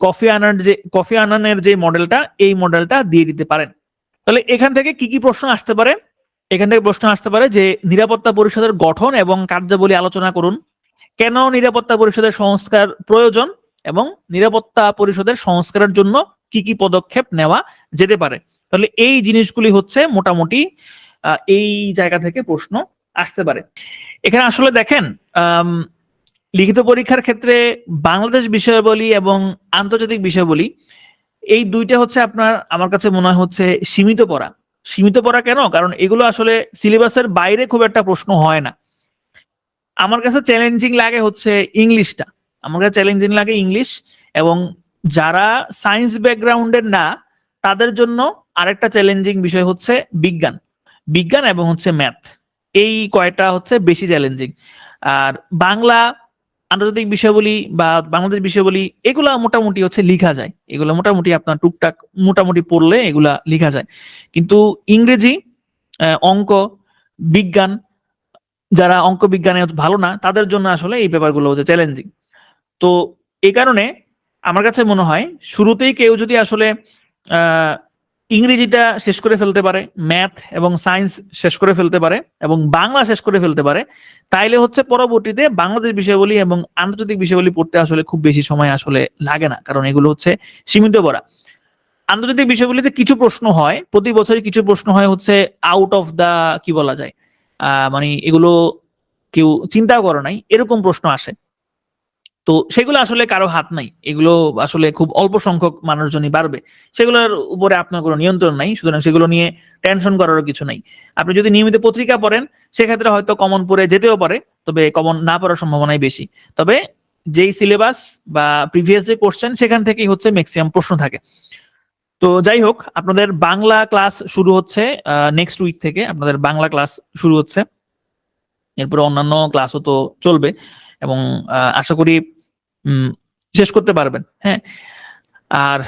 কফি আনানের যে মডেলটা, এই মডেলটা দিয়ে দিতে পারেন। তাহলে এখান থেকে কি কি প্রশ্ন আসতে পারে? এখান থেকে প্রশ্ন আসতে পারে যে নিরাপত্তা পরিষদের গঠন এবং কার্যাবলী আলোচনা করুন, কেন নিরাপত্তা পরিষদের সংস্কার প্রয়োজন এবং নিরাপত্তা পরিষদের সংস্কারের জন্য কি কি পদক্ষেপ নেওয়া যেতে পারে। তাহলে এই জিনিসগুলি হচ্ছে মোটামুটি এই জায়গা থেকে প্রশ্ন আসতে পারে। এখানে আসলে দেখেন লিখিত পরীক্ষার ক্ষেত্রে বাংলাদেশ বিষয়াবলী এবং আন্তর্জাতিক বিষয়াবলী এই দুইটা হচ্ছে আপনার, আমার কাছে মনে হয় হচ্ছে সীমিত পড়া। কেন? কারণ এগুলো আসলে সিলেবাসের বাইরে খুব একটা প্রশ্ন হয় না। আমার কাছে চ্যালেঞ্জিং লাগে হচ্ছে ইংলিশটা, আমার কাছে চ্যালেঞ্জিং লাগে ইংলিশ, এবং যারা সায়েন্স ব্যাকগ্রাউন্ডের না তাদের জন্য আরেকটা চ্যালেঞ্জিং বিষয় হচ্ছে বিজ্ঞান এবং হচ্ছে ম্যাথ। এই কয়টা হচ্ছে বেশি চ্যালেঞ্জিং। আর বাংলা, আন্তর্জাতিক বিষয়াবলী বা বাংলাদেশ বিষয়াবলী এগুলা মোটামুটি হচ্ছে লিখা যায়, এগুলা মোটামুটি আপনার টুকটাক মোটামুটি পড়লে এগুলা লিখা যায়। কিন্তু ইংরেজি, অঙ্ক, বিজ্ঞান, যারা অঙ্ক বিজ্ঞানে ভালো না তাদের জন্য আসলে এই ব্যাপারগুলো হচ্ছে চ্যালেঞ্জিং। তো এই কারণে আমার কাছে মনে হয় শুরুতেই কেউ যদি আসলে ইংরেজিটা শেষ করে ফেলতে পারে, ম্যাথ এবং সায়েন্স শেষ করে ফেলতে পারে এবং বাংলা শেষ করে ফেলতে পারে, তাইলে হচ্ছে পরবর্তীতে বাংলাদেশ বিষয়াবলী এবং আন্তর্জাতিক বিষয়াবলী পড়তে আসলে খুব বেশি সময় আসলে লাগে না, কারণ এগুলো হচ্ছে সীমিত পড়া। আন্তর্জাতিক বিষয়গুলিতে কিছু প্রশ্ন হয়, প্রতি বছরই কিছু প্রশ্ন হয় হচ্ছে আউট অফ দা, কি বলা যায়, মানে এগুলো কেউ চিন্তাও করে নাই, এরকম প্রশ্ন আসে। তো সেগুলো আসলে কারো হাত নাই, এগুলো আসলে খুব অল্প সংখ্যক মানুষজনই পারবে, সেগুলোর উপরে আপনার কোনো নিয়ন্ত্রণ নাই, সুতরাং সেগুলো নিয়ে টেনশন করারও কিছু নাই। আপনি যদি নিয়মিত পত্রিকা পড়েন সেক্ষেত্রে হয়তো কমন পড়ে যেতেও পারে, তবে কমন না পড়ার সম্ভাবনাই বেশি। তবে যেই সিলেবাস বা প্রিভিয়াস যে কোশ্চেন সেখান থেকেই হচ্ছে ম্যাক্সিমাম প্রশ্ন থাকে। তো যাই হোক, আপনাদের বাংলা ক্লাস শুরু হচ্ছে নেক্সট উইক থেকে, আপনাদের বাংলা ক্লাস শুরু হচ্ছে, এরপরে অন্যান্য ক্লাসও তো চলবে এবং আশা করি শেষ করতে পারবেন। হ্যাঁ, আর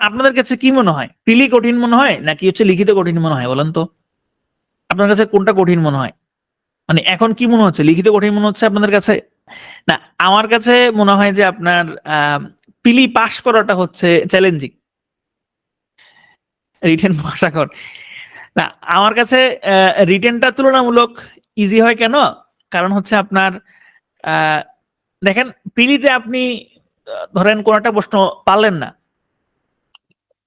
আপনাদের কাছে কি মনে হয়, প্রিলি কঠিন মনে হয় নাকি হচ্ছে লিখিত কঠিন মনে হয়? বলেন তো আপনার কাছে কোনটা কঠিন মনে হয়? মানে এখন কি মনে হচ্ছে, লিখিত কঠিন মনে হচ্ছে আপনাদের কাছে? না, আমার কাছে মনে হয় যে আপনার প্রিলি পাস করাটা হচ্ছে চ্যালেঞ্জিং, রিটেন পাস কর না। আমার কাছে রিটেনটা তুলনামূলক ইজি হয়। কেন? কারণ হচ্ছে আপনার দেখেন প্রিলিতে আপনি ধরেন কোন একটা প্রশ্ন পারলেন না,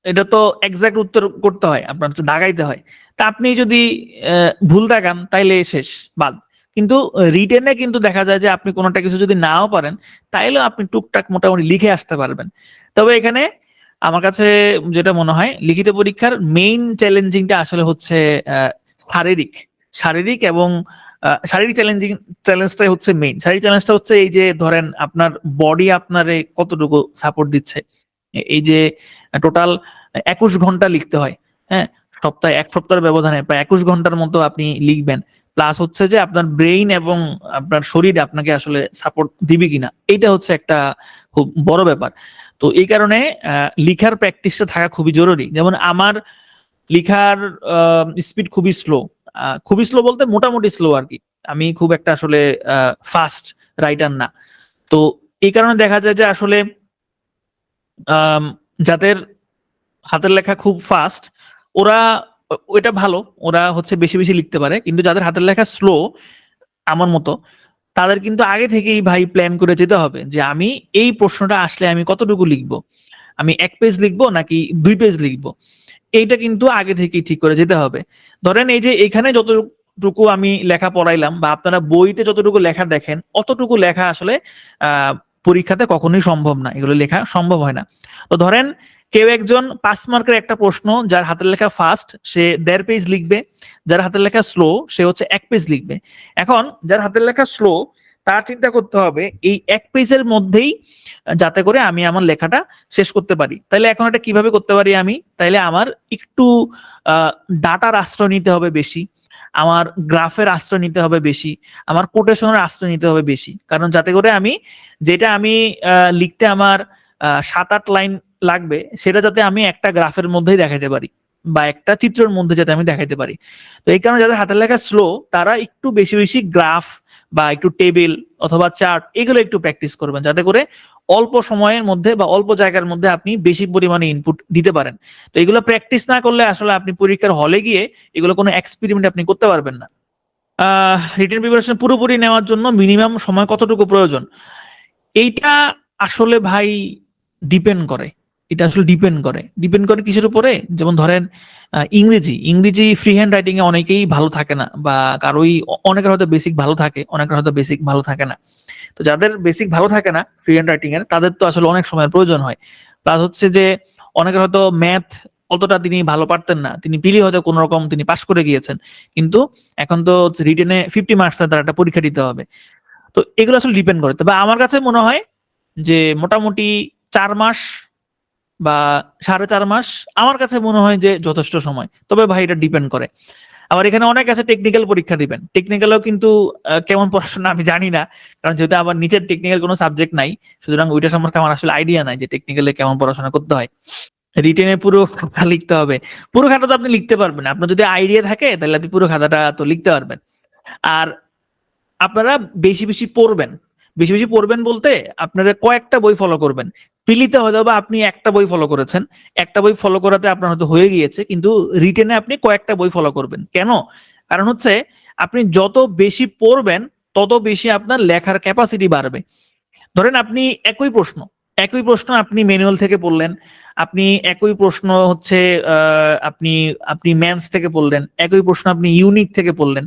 এটা তো এক্সাক্ট উত্তর করতে হয়, আপনার দাগাইতে হয়, তা আপনি যদি ভুল দাগান তাইলে শেষ, বাদ। কিন্তু রিটেনে কিন্তু দেখা যায় যে আপনি কোনোটা কিছু যদি নাও পারেন তাইলেও আপনি টুকটাক মোটামুটি লিখে আসতে পারবেন। তবে এখানে আমার কাছে যেটা মনে হয়, লিখিত পরীক্ষার মেইন চ্যালেঞ্জিংটা আসলে হচ্ছে শারীরিক এবং শারীরিক চ্যালেঞ্জটাই হচ্ছে মেইন। শারীরিক চ্যালেঞ্জটা হচ্ছে এই যে ধরেন আপনার বডি আপনারে কতটুকু সাপোর্ট দিচ্ছে। এই যে টোটাল 21 ঘন্টা লিখতে হয়, হ্যাঁ, এক সপ্তাহের ব্যবধানে প্রায় 21 ঘন্টার মতো আপনি লিখবেন। প্লাস হচ্ছে যে আপনার ব্রেইন এবং আপনার শরীর আপনাকে আসলে সাপোর্ট দিবে কিনা, এইটা হচ্ছে একটা খুব বড় ব্যাপার। তো এই কারণে লিখার প্র্যাকটিসটা থাকা খুবই জরুরি। যেমন আমার লিখার স্পিড খুবই স্লো বলতে মোটামুটি স্লো আর কি, আমি খুব একটা আসলে ফাস্ট রাইটার না। তো এই কারণে দেখা যায় যে আসলে যাদের হাতের লেখা খুব ফাস্ট ওরা ওইটা ভালো, ওরা হচ্ছে বেশি বেশি লিখতে পারে। কিন্তু যাদের হাতের লেখা স্লো আমার মতো, তাদের কিন্তু আগে থেকেই ভাই প্ল্যান করে যেতে হবে যে আমি এই প্রশ্নটা আসলে আমি কতটুকু লিখবো, আমি 1 পেজ লিখবো নাকি 2 পেজ লিখবো, এইটা কিন্তু আগে থেকেই ঠিক করে যেতে হবে। ধরেন এই যে এখানে যতটুকু আমি লেখা পড়াইলাম বা আপনারা বইতে যতটুকু লেখা দেখেন অতটুকু লেখা আসলে পরীক্ষাতে কখনোই সম্ভব না, এগুলো লেখা সম্ভব হয় না। তো ধরেন কেউ একজন 5 মার্কের একটা প্রশ্ন, যার হাতের লেখা ফাস্ট সে 1.5 পেজ লিখবে, যার হাতের লেখা স্লো সে হচ্ছে 1 পেজ লিখবে। এখন যার হাতের লেখা স্লো তার চিন্তা করতে হবে এই 1 পেজের মধ্যেই যাতে করে আমি আমার লেখাটা শেষ করতে পারি। তাহলে এখন এটা কিভাবে করতে পারি আমি? তাইলে আমার একটু ডাটার আশ্রয় নিতে হবে বেশি, আমার গ্রাফের আশ্রয় নিতে হবে বেশি, আমার কোটেশনের আশ্রয় নিতে হবে বেশি, কারণ যাতে করে আমি যেটা আমি লিখতে আমার 7-8 লাইন লাগবে সেটা যাতে আমি একটা গ্রাফের মধ্যেই দেখাতে পারি বা একটা চিত্রের মধ্যে যাতে আমি দেখাতে পারি। তো এই কারণে যাদের হাতের লেখা স্লো তারা একটু বেশি বেশি গ্রাফ বা একটু টেবিল অথবা চার্ট এগুলো একটু প্র্যাকটিস করবেন, যাতে করে অল্প সময়ের মধ্যে বা অল্প জায়গার মধ্যে আপনি বেশি পরিমাণে ইনপুট দিতে পারেন। তো এগুলো প্র্যাকটিস না করলে আসলে আপনি পরীক্ষার হলে গিয়ে এগুলো কোনো এক্সপেরিমেন্ট আপনি করতে পারবেন না। রিটেন প্রিপারেশন পুরোপুরি নেওয়ার জন্য মিনিমাম সময় কতটুকু প্রয়োজন, এইটা আসলে ভাই ডিপেন্ড করে। এটা আসলে ডিপেন্ড করে কিসের উপরে? যেমন ধরেন ইংরেজি ফ্রি হ্যান্ড রাইটিং এ অনেকেই ভালো থাকে না, বা কারোই অনেকের হয়তো বেসিক ভালো থাকে, অনেকের হয়তো বেসিক ভালো থাকে না। তো যাদের বেসিক ভালো থাকে না ফ্রি হ্যান্ড রাইটিং এর, তাদের তো আসলে অনেক সময়ের প্রয়োজন হয়। প্লাস হচ্ছে যে অনেকের হয়তো ম্যাথ অতটা তিনি ভালো পারতেন না, তিনি পিলি হয়তো কোন রকম তিনি পাস করে গিয়েছেন, কিন্তু এখন তো রিটেনে 50 মার্কস তার একটা পরীক্ষা দিতে হবে। তো এগুলো আসলে ডিপেন্ড করে। তবে আমার কাছে মনে হয় যে মোটামুটি 4 মাস বা 4.5 মাস আমার কাছে মনে হয় যে যথেষ্ট সময়। তবে ভাই এটা ডিপেন্ড করে। আবার এখানে অনেক আছে টেকনিক্যাল পরীক্ষা দিবেন, টেকনিক্যালেও কিন্তু কেমন পড়াশোনা আমি জানি না, কারণ যেহেতু আমার নিচের টেকনিক্যাল কোনো সাবজেক্ট নাই, সুতরাং ওইটা সম্পর্কে আমার আসলে আইডিয়া নাই যে টেকনিক্যালে কেমন পড়াশোনা করতে হয়। রিটেনে পুরো খাতা লিখতে হবে, পুরো খাতা তো আপনি লিখতে পারবেন না, আপনার যদি আইডিয়া থাকে তাহলে আপনি পুরো খাতাটা তো লিখতে পারবেন। আর আপনারা বেশি বেশি পড়বেন, বেশি বেশি পড়বেন বলতে আপনারা কয়েকটা বই ফলো করবেন। প্রিলিতে হয়তো বা আপনি একটা বই ফলো করেছেন, একটা বই ফলো করাতে আপনার হয়তো হয়ে গিয়েছে, কিন্তু রিটেনে আপনি কয়েকটা বই ফলো করবেন। কেন? কারণ হচ্ছে আপনি যত বেশি পড়বেন তত বেশি আপনার লেখার ক্যাপাসিটি বাড়বে। ধরেন আপনি একই প্রশ্ন আপনি ম্যানুয়াল থেকে পড়লেন, আপনি একই প্রশ্ন হচ্ছে আপনি আপনি ম্যাথস থেকে পড়লেন, একই প্রশ্ন আপনি ইউনিক থেকে পড়লেন।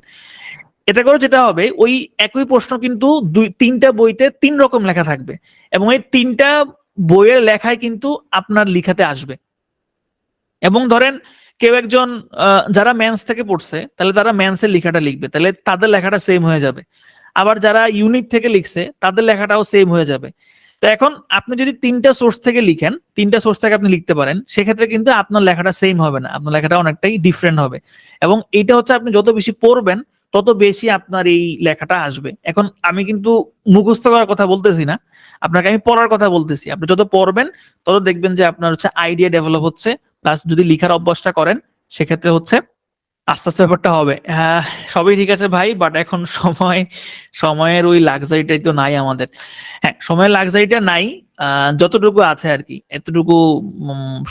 এটা করে যেটা হবে, ওই একই প্রশ্ন কিন্তু 2-3টা বইতে 3 রকম লেখা থাকবে, এবং এই 3টা বইয়ের লেখায় কিন্তু আপনার লিখাতে আসবে। এবং ধরেন কেউ একজন যারা ম্যাথস থেকে পড়ছে তাহলে তারা ম্যাথসের লেখাটা লিখবে, তাহলে তাদের লেখাটা সেম হয়ে যাবে। আবার যারা ইউনিক থেকে লিখছে তাদের লেখাটাও সেম হয়ে যাবে। তো এখন আপনি যদি 3টা সোর্স থেকে লিখেন, 3টা সোর্স থেকে আপনি লিখতে পারেন, সেক্ষেত্রে কিন্তু আপনার লেখাটা সেম হবে না, আপনার লেখাটা অনেকটাই ডিফারেন্ট হবে। এবং এটা হচ্ছে আপনি যত বেশি পড়বেন তত বেশি আপনার এই লেখাটা আসবে। এখন আমি কিন্তু মুখস্থ করার কথা বলতেছি না, আপনাকে আমি পড়ার কথা বলতেছি। আপনি যত পড়বেন তত দেখবেন যে আপনার হচ্ছে আইডিয়া ডেভেলপ হচ্ছে, প্লাস যদি লিখার অভ্যাসটা করেন সেক্ষেত্রে হচ্ছে আস্তে আস্তে ব্যাপারটা হবে। হ্যাঁ, সবই ঠিক আছে ভাই, বাট এখন সময়ের ওই লাক্সারিটাই তো নাই আমাদের। হ্যাঁ, সময়ের লাক্সারিটা নাই, যতটুকু আছে আর কি এতটুকু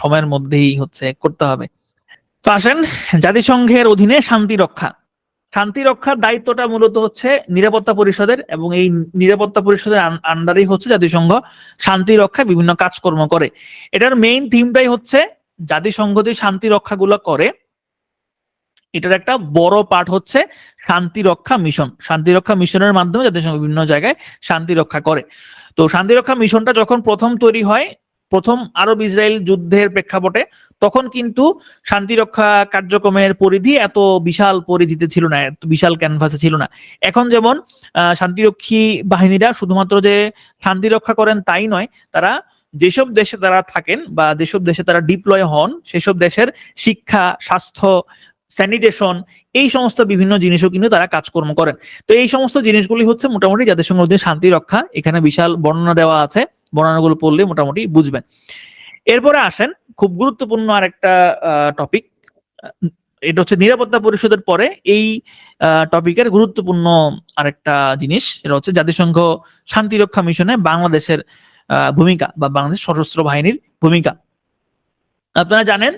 সময়ের মধ্যেই হচ্ছে করতে হবে। তো আসেন, জাতিসংঘের অধীনে শান্তি রক্ষার দায়িত্বটা মূলত হচ্ছে নিরাপত্তা পরিষদের, এবং এই নিরাপত্তা পরিষদের আন্ডারেই হচ্ছে জাতিসংঘ শান্তি রক্ষা বিভিন্ন কাজকর্ম করে। এটার মেইন থিমটাই হচ্ছে জাতিসংঘ যে শান্তি রক্ষাগুলো করে এটার একটা বড় পার্ট হচ্ছে শান্তি রক্ষা মিশন। শান্তি রক্ষা মিশনের মাধ্যমে জাতিসংঘ বিভিন্ন জায়গায় শান্তি রক্ষা করে। তো শান্তি রক্ষা মিশনটা যখন প্রথম তৈরি হয়, প্রথম আরব ইসরায়েল যুদ্ধের প্রেক্ষাপটে, তখন কিন্তু শান্তি রক্ষা কার্যক্রমের পরিধি এত বিশাল পরিধিতে ছিল না, এত বিশাল ক্যানভাসে ছিল না। এখন যেমন শান্তিরক্ষী বাহিনীরা শুধুমাত্র যে শান্তি রক্ষা করেন তাই নয়, তারা যেসব দেশে তারা থাকেন বা যেসব দেশে তারা ডিপ্লয় হন সেসব দেশের শিক্ষা, স্বাস্থ্য, স্যানিটেশন, এই সমস্ত বিভিন্ন জিনিসও কিন্তু তারা কাজকর্ম করেন। তো এই সমস্ত জিনিসগুলি হচ্ছে মোটামুটি জাতিসংঘের অধীনে শান্তি রক্ষা। এখানে বিশাল বর্ণনা দেওয়া আছে, বর্ণনাগুলো পড়লে মোটামুটি বুঝবেন। এরপরে আসেন খুব গুরুত্বপূর্ণ আরেকটা টপিক, এটা হচ্ছে নিরাপত্তা পরিষদের পরে এই টপিকের গুরুত্বপূর্ণ আরেকটা জিনিস, এটা হচ্ছে জাতিসংঘ শান্তি রক্ষা মিশনে বাংলাদেশের ভূমিকা বা বাংলাদেশ সশস্ত্র বাহিনীর ভূমিকা। আপনারা জানেন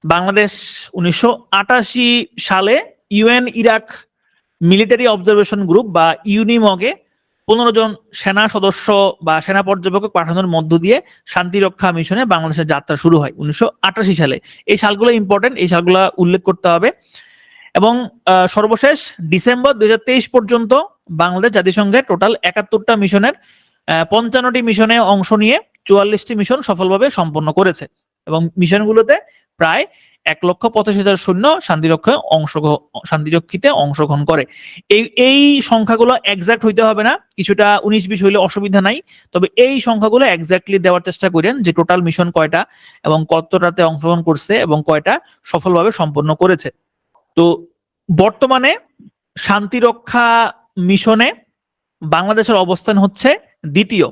বাংলাদেশ 1988 সালে UN Iraq military observation group বা ইউনিমগে 15 জন সেনা সদস্য বা সেনা পর্যবেক্ষক পাঠানোর মধ্য দিয়ে শান্তিরক্ষা মিশনে বাংলাদেশের যাত্রা শুরু হয় 1988 সালে। এই সালগুলো ইম্পর্টেন্ট, এই সালগুলো উল্লেখ করতে হবে। এবং সর্বশেষ ডিসেম্বর 2023 পর্যন্ত বাংলাদেশ জাতিসংঘের টোটাল 71টা মিশনের 55টি মিশনে অংশ নিয়ে 44টি মিশন সফলভাবে সম্পন্ন করেছে এবং মিশনগুলোতে প্রায় 1,85,000 সৈন্য শান্তিরক্ষীতে অংশগ্রহণ করে। এই সংখ্যাগুলো এক্সাক্ট হইতে হবে না, কিছুটা 19-20 হইলে অসুবিধা নাই, তবে এই সংখ্যাগুলো এক্স্যাক্টলি দেওয়ার চেষ্টা করেন যে টোটাল মিশন কয়টা এবং কতটাতে অংশগ্রহণ করছে এবং কয়টা সফলভাবে সম্পন্ন করেছে। তো বর্তমানে শান্তিরক্ষা মিশনে বাংলাদেশের অবস্থান হচ্ছে দ্বিতীয়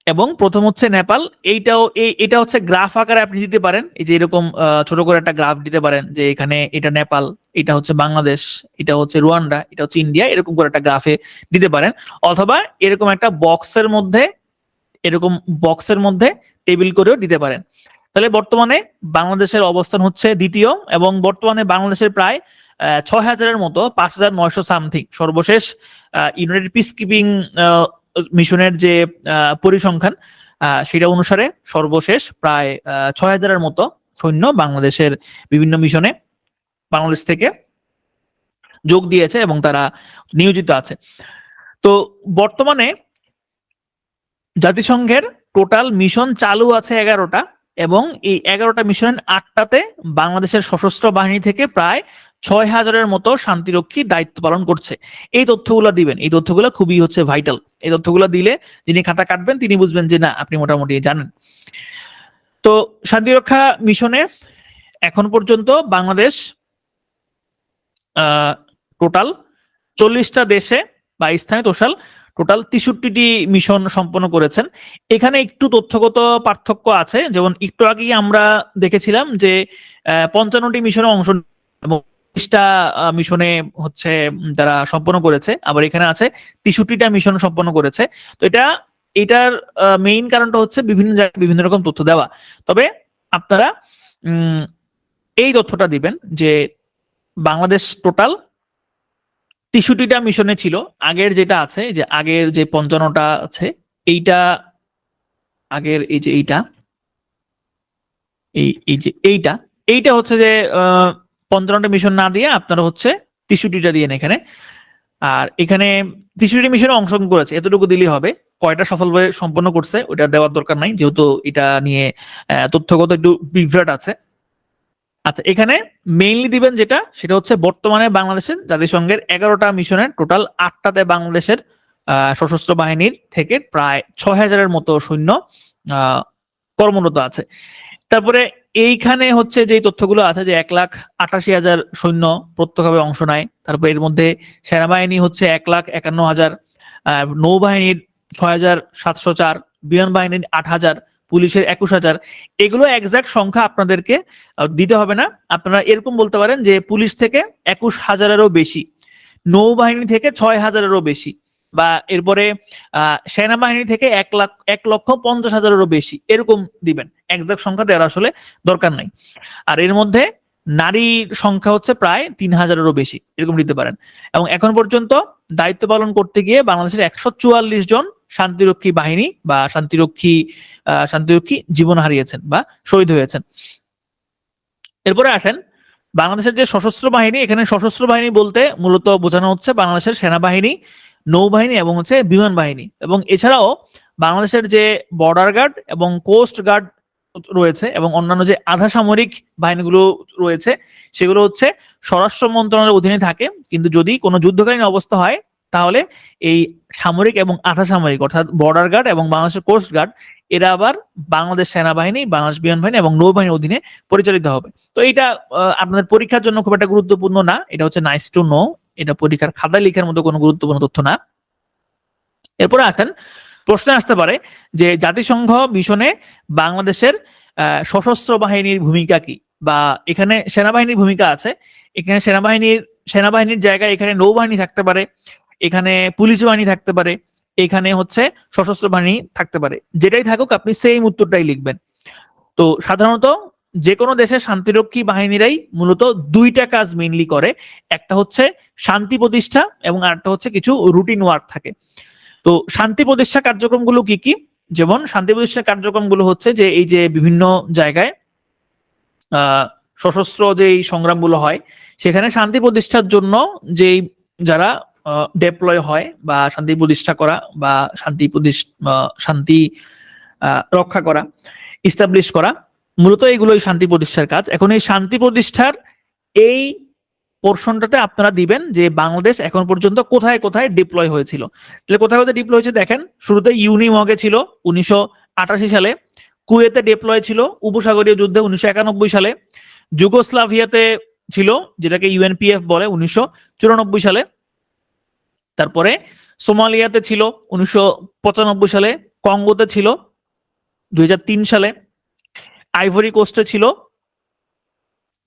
এবং প্রথম হচ্ছে নেপাল। এটা হচ্ছে গ্রাফ আকারে আপনি দিতে পারেন, এই যে এরকম ছোট করে একটা গ্রাফ দিতে পারেন যে এখানে এটা নেপাল, এটা হচ্ছে বাংলাদেশ, এটা হচ্ছে রুয়ান্ডা, এটা হচ্ছে ইন্ডিয়া, এরকম করে একটা গ্রাফে দিতে পারেন, অথবা এরকম একটা বক্সের মধ্যে টেবিল করেও দিতে পারেন। তাহলে বর্তমানে বাংলাদেশের অবস্থান হচ্ছে দ্বিতীয় এবং বর্তমানে বাংলাদেশের প্রায় 6,000-এর মতো 5,900 সামথিং সর্বশেষ ইউনাইটেড পিস কিপিং মিশনের যে পরিসংখ্যান সেটা অনুসারে সর্বশেষ প্রায় 6,000-এর মতো সৈন্য বাংলাদেশের বিভিন্ন মিশনে বাংলাদেশ থেকে যোগ দিয়েছে এবং তারা নিয়োজিত আছে। তো বর্তমানে জাতিসংঘের টোটাল মিশন চালু আছে 11টা এবং এই 11টা মিশনের 8টাতে বাংলাদেশের সশস্ত্র বাহিনী থেকে প্রায় 6,000-এর মতো শান্তিরক্ষী দায়িত্ব পালন করছে। এই তথ্যগুলো দিবেন, এই তথ্যগুলো খুবই হচ্ছে ভাইটাল। এই তথ্যগুলো দিলে যিনি খাতা কাটবেন তিনি বুঝবেন যে না আপনি মোটামুটি জানেন। তো শান্তিরক্ষা মিশনে এখন পর্যন্ত বাংলাদেশ টোটাল 40টা দেশে বা স্থানে টোটাল 63টি মিশন সম্পন্ন করেছেন। এখানে একটু তথ্যগত পার্থক্য আছে, যেমন একটু আগেই আমরা দেখেছিলাম যে 55টি মিশনে অংশ এবং 30টা মিশনে হচ্ছে তারা সম্পন্ন করেছে, আবার এখানে আছে 63টা মিশন সম্পন্ন করেছে। তো এটার মেইন কারণটা হচ্ছে বিভিন্ন জায়গায় বিভিন্ন রকম তথ্য দেওয়া। তবে আপনারা এই তথ্যটা দিবেন যে বাংলাদেশ টোটাল 63টা মিশনে ছিল। আগের যেটা আছে যে আগের যে 55টা আছে এইটা আগের এই যে এইটা হচ্ছে যে 55টা মিশন না দিয়ে আপনারা হচ্ছে 63টা দিয়ে এখানে, আর এখানে 63টি মিশনে অংশগ্রহণ করেছে এতটুকু দিলেই হবে। কয়টা সফলভাবে সম্পন্ন করছে ওটা দেওয়ার দরকার নাই, যেহেতু এটা নিয়ে তথ্যগত একটু বিভ্রাট আছে। আচ্ছা, এখানে মেইনলি দিবেন সেটা হচ্ছে বর্তমানে বাংলাদেশের জাতিসংঘের 11টা মিশনের টোটাল 8টাতে বাংলাদেশের সশস্ত্র বাহিনীর থেকে প্রায় 6,000-এর মতো সৈন্য কর্মরত আছে। তারপরে এইখানে হচ্ছে যে তথ্যগুলো আছে যে 1,88,000 সৈন্য প্রত্যক্ষভাবে অংশ নেয়। তারপরে এর মধ্যে সেনাবাহিনী হচ্ছে 1,51,000, নৌবাহিনীর 6,704, বিমান বাহিনীর 8,000, পুলিশের 21,000। এগুলো এক্সাক্ট সংখ্যা আপনাদেরকে দিতে হবে না, আপনারা এরকম বলতে পারেন যে পুলিশ থেকে 21,000-এরও বেশি, নৌবাহিনী থেকে 6,000-এরও বেশি, বা এরপরে সেনাবাহিনী থেকে 1,50,000-এরও বেশি, এরকম দিবেন। এক্সাক্ট সংখ্যা দেওয়ার আসলে দরকার নাই। আর এর মধ্যে নারীর সংখ্যা হচ্ছে প্রায় 3,000-এরও বেশি, এরকম দিতে পারেন। এবং এখন পর্যন্ত দায়িত্ব পালন করতে গিয়ে বাংলাদেশের 144 জন শান্তিরক্ষী বাহিনী বা শান্তিরক্ষী জীবন হারিয়েছেন বা শহীদ হয়েছেন। এরপরে আসেন বাংলাদেশের যে সশস্ত্র বাহিনী, এখানে সশস্ত্র বাহিনী বলতে মূলত বোঝানো হচ্ছে বাংলাদেশের সেনাবাহিনী, নৌবাহিনী এবং হচ্ছে বিমান বাহিনী, এবং এছাড়াও বাংলাদেশের যে বর্ডার গার্ড এবং কোস্ট গার্ড রয়েছে এবং অন্যান্য যে আধা সামরিক বাহিনীগুলো রয়েছে সেগুলো হচ্ছে স্বরাষ্ট্র মন্ত্রণালয়ের অধীনে থাকে, কিন্তু যদি কোনো যুদ্ধকালীন অবস্থা হয় তাহলে এই সামরিক এবং আধা সামরিক অর্থাৎ বর্ডার গার্ড এবং বাংলাদেশের কোস্ট গার্ড এরা আবার বাংলাদেশ সেনাবাহিনী, বাংলাদেশ বিমান বাহিনী এবং নৌবাহিনীর অধীনে পরিচালিত হবে। তো এটা আপনাদের পরীক্ষার জন্য খুব একটা গুরুত্বপূর্ণ না, এটা হচ্ছে নাইস টু নো, এটা পরীক্ষার খাতায় লেখার মতো কোনো গুরুত্বপূর্ণ তথ্য না। এরপরে আসেন, প্রশ্ন আসতে পারে যে জাতিসংঘ মিশনে বাংলাদেশের সশস্ত্র বাহিনীর ভূমিকা কি, বা এখানে সেনাবাহিনীর ভূমিকা আছে, এখানে সেনাবাহিনীর জায়গায় এখানে নৌবাহিনী থাকতে পারে, এখানে পুলিশ বাহিনী থাকতে পারে, এখানে হচ্ছে সশস্ত্র বাহিনী থাকতে পারে, যেটাই থাকুক আপনি সেম উত্তরটাই লিখবেন। তো সাধারণত যে কোনো দেশের শান্তিরক্ষী বাহিনীরাই মূলত দুইটা কাজ মেইনলি করে, একটা হচ্ছে শান্তি প্রতিষ্ঠা এবং আরেকটা হচ্ছে কিছু রুটিন ওয়ার্ক থাকে। তো শান্তি প্রতিষ্ঠা কার্যক্রমগুলো কি কি? যেমন শান্তি প্রতিষ্ঠা কার্যক্রমগুলো হচ্ছে যে এই যে বিভিন্ন জায়গায় সশস্ত্র যেই সংগ্রামগুলো হয় সেখানে শান্তি প্রতিষ্ঠার জন্য যেই যারা ডেপ্লয় হয় বা শান্তি প্রতিষ্ঠা করা বা শান্তি রক্ষা করা, ইস্টাবলিশ করা, মূলত এইগুলোই শান্তি প্রতিষ্ঠার কাজ। এখন এই শান্তি প্রতিষ্ঠার এই পোর্শনটাতে আপনারা দিবেন যে বাংলাদেশ এখন পর্যন্ত কোথায় কোথায় ডিপ্লয় হয়েছিল। তাহলে কোথায় কোথায় ডিপ্লয় হয়েছে দেখেন, শুরুতে ইউনিমগে ছিল 1988 সালে, কুয়েতে ডিপ্লয় ছিল উপসাগরীয় যুদ্ধে 1991 সালে, যুগোস্লাভিয়াতে ছিল যেটাকে ইউএনপিএফ বলে 1994 সালে, তারপরে সোমালিয়াতে ছিল 1995 সালে, কঙ্গোতে ছিল 2003 সালে, আইভরি কোস্টে ছিল,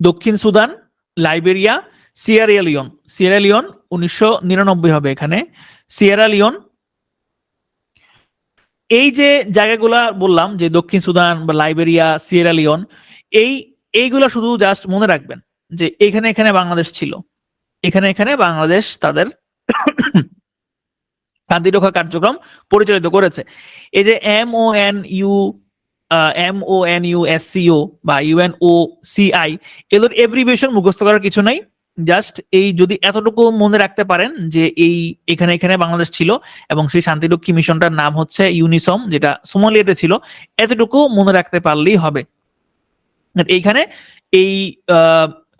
দক্ষিণ সুদান, লাইবেরিয়া, সিয়েরা লিওন 1999 হবে এখানে, সিয়েরা লিওন। এই যে জায়গাগুলা বললাম যে দক্ষিণ সুদান বা লাইবেরিয়া, সিয়েরা লিওন, এইগুলা শুধু জাস্ট মনে রাখবেন যে এখানে এখানে বাংলাদেশ ছিল, এখানে এখানে বাংলাদেশ তাদের শান্তিরক্ষা কার্যক্রম পরিচালিত করেছে। এই যে MONUSCO বা UNOCI, এগুলোর এভরিভিয়েশন মুখস্থ করার কিছু নাই, জাস্ট এই যদি এতটুকু মনে রাখতে পারেন যে এই এখানে এখানে বাংলাদেশ ছিল এবং সেই শান্তিরক্ষী মিশনটার নাম হচ্ছে ইউনিসম, যেটা সোমালিয়াতে ছিল, এতটুকু মনে রাখতে পারলেই হবে। এইখানে এই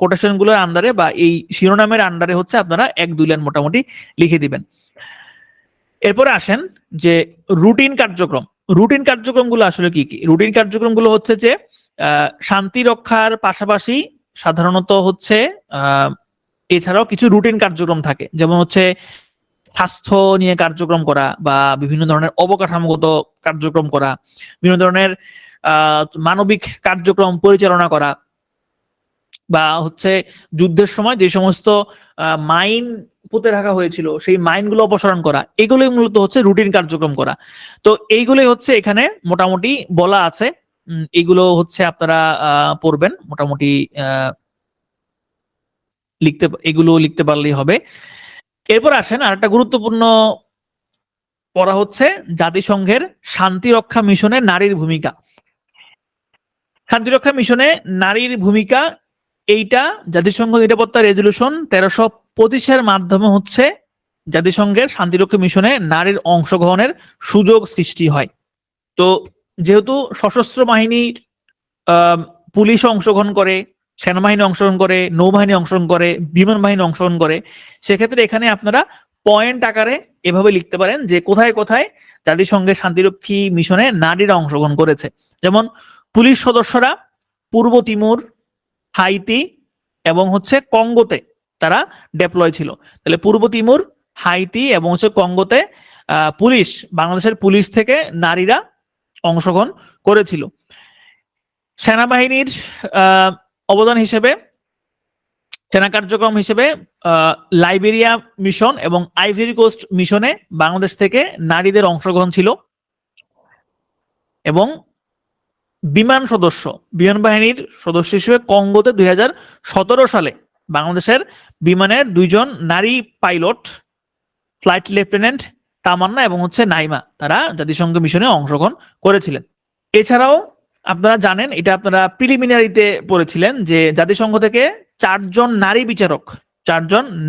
কোটেশন গুলোর আন্ডারে বা এই শিরোনামের আন্ডারে হচ্ছে আপনারা 1-2 লাইন মোটামুটি লিখে দিবেন। এরপরে আসেন যে রুটিন কার্যক্রম। রুটিন কার্যক্রমগুলো আসলে কি কি? রুটিন কার্যক্রমগুলো হচ্ছে যে শান্তি রক্ষার পাশাপাশি সাধারণত হচ্ছে এছাড়াও কিছু রুটিন কার্যক্রম থাকে, যেমন হচ্ছে স্বাস্থ্য নিয়ে কার্যক্রম করা বা বিভিন্ন ধরনের অবকাঠামোগত কার্যক্রম করা, বিভিন্ন ধরনের মানবিক কার্যক্রম পরিচালনা করা, বা হচ্ছে যুদ্ধের সময় যে সমস্ত মাইন পুঁতে রাখা হয়েছিল সেই মাইনগুলো অপসারণ করা, এগুলোই মূলত হচ্ছে রুটিন কার্যক্রম করা। তো এইগুলোই হচ্ছে এখানে মোটামুটি বলা আছে, এগুলো হচ্ছে আপনারা পড়বেন মোটামুটি, এগুলো লিখতে পারলেই হবে। এরপর আসেন আরেকটা গুরুত্বপূর্ণ পড়া হচ্ছে জাতিসংঘের শান্তিরক্ষা মিশনে নারীর ভূমিকা। শান্তিরক্ষা মিশনে নারীর ভূমিকা, এইটা জাতিসংঘ নিরাপত্তা রেজলিউশন 1325 মাধ্যমে হচ্ছে জাতিসংঘের শান্তিরক্ষা মিশনে নারীর অংশগ্রহণের সুযোগ সৃষ্টি হয়। তো যেহেতু সশস্ত্র বাহিনীর পুলিশ অংশগ্রহণ করে, সেনাবাহিনী অংশগ্রহণ করে, নৌবাহিনী অংশগ্রহণ করে, বিমান বাহিনী অংশগ্রহণ করে, সেক্ষেত্রে এখানে আপনারা পয়েন্ট আকারে এভাবে লিখতে পারেন যে কোথায় কোথায় জাতিসংঘের শান্তিরক্ষী মিশনে নারীরা অংশগ্রহণ করেছে। যেমন পুলিশ সদস্যরা পূর্ব তিমুর, হাইতি এবং হচ্ছে কঙ্গোতে তারা ডেপ্লয় ছিল। তাহলে পূর্ব তিমুর, হাইতি এবং হচ্ছে কঙ্গোতে পুলিশ, বাংলাদেশের পুলিশ থেকে নারীরা অংশগ্রহণ করেছিল। সেনাবাহিনীর অবদান হিসেবে, সেনা কার্যক্রম হিসেবে লাইবেরিয়া মিশন এবং আইভরি কোস্ট মিশনে বাংলাদেশ থেকে নারীদের অংশগ্রহণ ছিল। এবং বিমান বাহিনীর সদস্য হিসেবে কঙ্গোতে 2017 সালে বাংলাদেশের বিমানের 2 জন নারী পাইলট, ফ্লাইট লেফটেন্যান্ট তামান্না এবং হচ্ছে নাইমা, তারা জাতিসংঘ মিশনে অংশগ্রহণ করেছিলেন। এছাড়াও আপনারা জানেন, এটা আপনারা প্রিলিমিনারিতে পড়েছিলেন যে জাতিসংঘ থেকে 4 জন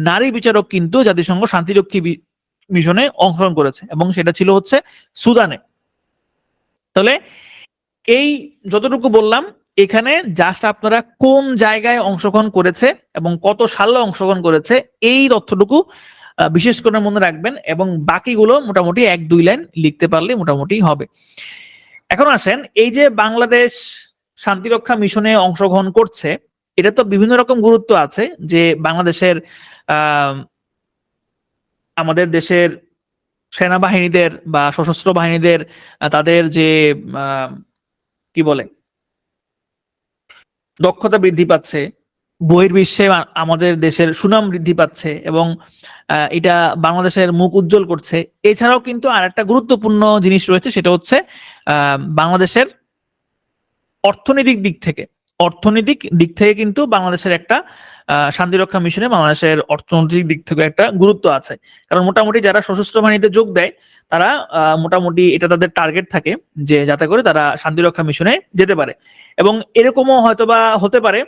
নারী বিচারক কিন্তু জাতিসংঘ শান্তিরক্ষী মিশনে অংশগ্রহণ করেছে এবং সেটা ছিল হচ্ছে সুদানে। তাহলে এই যতটুকু বললাম, এখানে জাস্ট আপনারা কোন জায়গায় অংশগ্রহণ করেছে এবং কত সালে অংশগ্রহণ করেছে এই তথ্যটুকু বিশেষ করে মনে রাখবেন এবং বাকিগুলো মোটামুটি 1-2 লাইন লিখতে পারলে মোটামুটি হবে। এখন আসেন, এই যে বাংলাদেশ শান্তিরক্ষা মিশনে অংশগ্রহণ করছে, এটা তো বিভিন্ন রকম গুরুত্ব আছে, যে বাংলাদেশের আমাদের দেশের সেনাবাহিনীদের বা সশস্ত্র বাহিনীদের তাদের যে কি বলে দক্ষতা বৃদ্ধি পাচ্ছে, বহির্বিশ্বে আমাদের দেশের সুনাম বৃদ্ধি পাচ্ছে এবং এটা বাংলাদেশের মুখ উজ্জ্বল করছে। এছাড়াও কিন্তু আরেকটা গুরুত্বপূর্ণ জিনিস রয়েছে, সেটা হচ্ছে বাংলাদেশের অর্থনৈতিক দিক থেকে অর্থনৈতিক দিক থেকে কিন্তু বাংলাদেশের একটা শান্তিরক্ষা মিশনে বাংলাদেশের অর্থনৈতিক দিক থেকে একটা গুরুত্ব আছে। কারণ মোটামুটি যারা সশস্ত্র বাহিনীতে যোগ দেয় তারা মোটামুটি এটা তাদের টার্গেট থাকে যে যাতে করে তারা শান্তিরক্ষা মিশনে যেতে পারে। এবং এরকমও হয়তোবা হতে পারে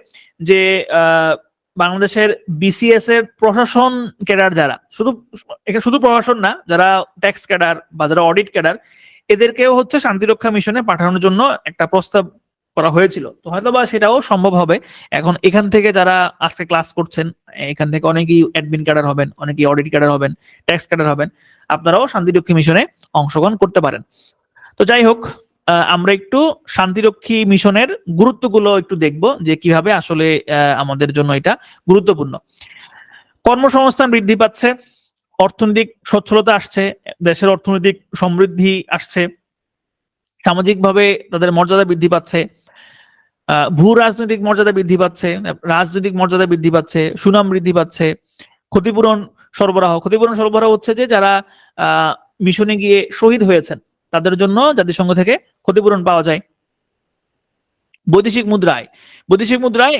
যে বাংলাদেশের বিসিএস এর প্রশাসন ক্যাডার যারা, শুধু প্রশাসন না, যারা ট্যাক্স ক্যাডার বা যারা অডিট ক্যাডার, এদেরকেও হচ্ছে শান্তিরক্ষা মিশনে পাঠানোর জন্য একটা প্রস্তাব করা হয়েছিল। তো হয়তোবা সেটাও সম্ভব হবে। এখন এখান থেকে যারা আজকে ক্লাস করছেন, এখান থেকে অনেকেই অ্যাডমিন ক্যাডার হবেন, অনেকেই অডিট ক্যাডার হবেন, ট্যাক্স ক্যাডার হবেন, আপনারাও শান্তিরক্ষী মিশনে অংশগ্রহণ করতে পারেন। তো যাই হোক, আমরা একটু শান্তিরক্ষী মিশনের গুরুত্বগুলো একটু দেখব যে কিভাবে আসলে আমাদের জন্য এটা গুরুত্বপূর্ণ। কর্মসংস্থান বৃদ্ধি পাচ্ছে, অর্থনৈতিক সচ্ছলতা আসছে, দেশের অর্থনৈতিক সমৃদ্ধি আসছে, সামাজিকভাবে তাদের মর্যাদা বৃদ্ধি পাচ্ছে, ভূ রাজনৈতিক মর্যাদা বৃদ্ধি পাচ্ছে, রাজনৈতিক মর্যাদা বৃদ্ধি পাচ্ছে, সুনাম বৃদ্ধি পাচ্ছে, ক্ষতিপূরণ সরবরাহ হচ্ছে যে যারা মিশনে গিয়ে শহীদ হয়েছেন তাদের জন্য জাতিসংঘ থেকে ক্ষতিপূরণ পাওয়া যায়। বৈদেশিক মুদ্রায়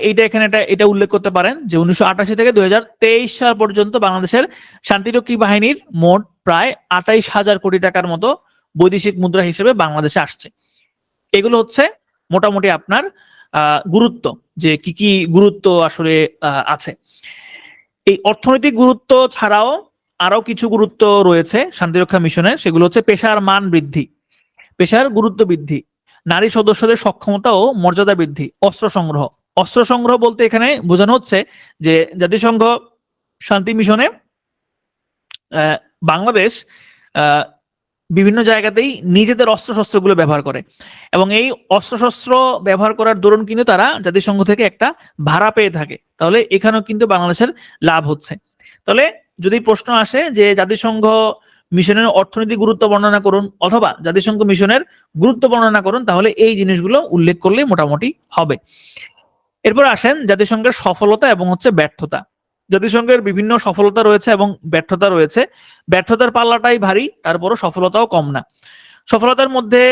এটা উল্লেখ করতে পারেন যে 1988 থেকে 2023 সাল পর্যন্ত বাংলাদেশের শান্তিরক্ষী বাহিনীর মোট প্রায় 28,000 কোটি টাকার মতো বৈদেশিক মুদ্রা হিসেবে বাংলাদেশে আসছে। এগুলো হচ্ছে মোটামুটি আপনার গুরুত্ব, যে কি কি গুরুত্ব আসলে আছে। এই অর্থনৈতিক গুরুত্ব ছাড়াও আরো কিছু গুরুত্ব রয়েছে শান্তিরক্ষা মিশনের, সেগুলো হচ্ছে পেশার মান বৃদ্ধি, পেশার গুরুত্ব বৃদ্ধি, নারী সদস্যদের সক্ষমতা ও মর্যাদা বৃদ্ধি, অস্ত্র সংগ্রহ বলতে এখানে বোঝানো হচ্ছে যে জাতিসংঘ শান্তি মিশনে বাংলাদেশ বিভিন্ন জায়গাতেই নিজেদের অস্ত্রশস্ত্রগুলো ব্যবহার করে, এবং এই অস্ত্রশস্ত্র ব্যবহার করার দরুন কিন্তু তারা জাতিসংঘ থেকে একটা ভাড়া পেয়ে থাকে। তাহলে এখানেও কিন্তু বাংলাদেশের লাভ হচ্ছে। তাহলে যদি প্রশ্ন আসে যে জাতিসংঘ মিশনের অর্থনৈতিক গুরুত্ব বর্ণনা করুন অথবা জাতিসংঘ মিশনের গুরুত্ব বর্ণনা করুন, তাহলে এই জিনিসগুলো উল্লেখ করলেই মোটামুটি হবে। এরপর আসেন জাতিসংঘের সফলতা এবং হচ্ছে ব্যর্থতা। জাতিসংঘের বিভিন্ন সফলতা রয়েছে এবং ব্যর্থতা রয়েছে। ব্যর্থতার পাল্লাটাই ভারী, তারপরও সফলতাও কম না। সফলতার মধ্যে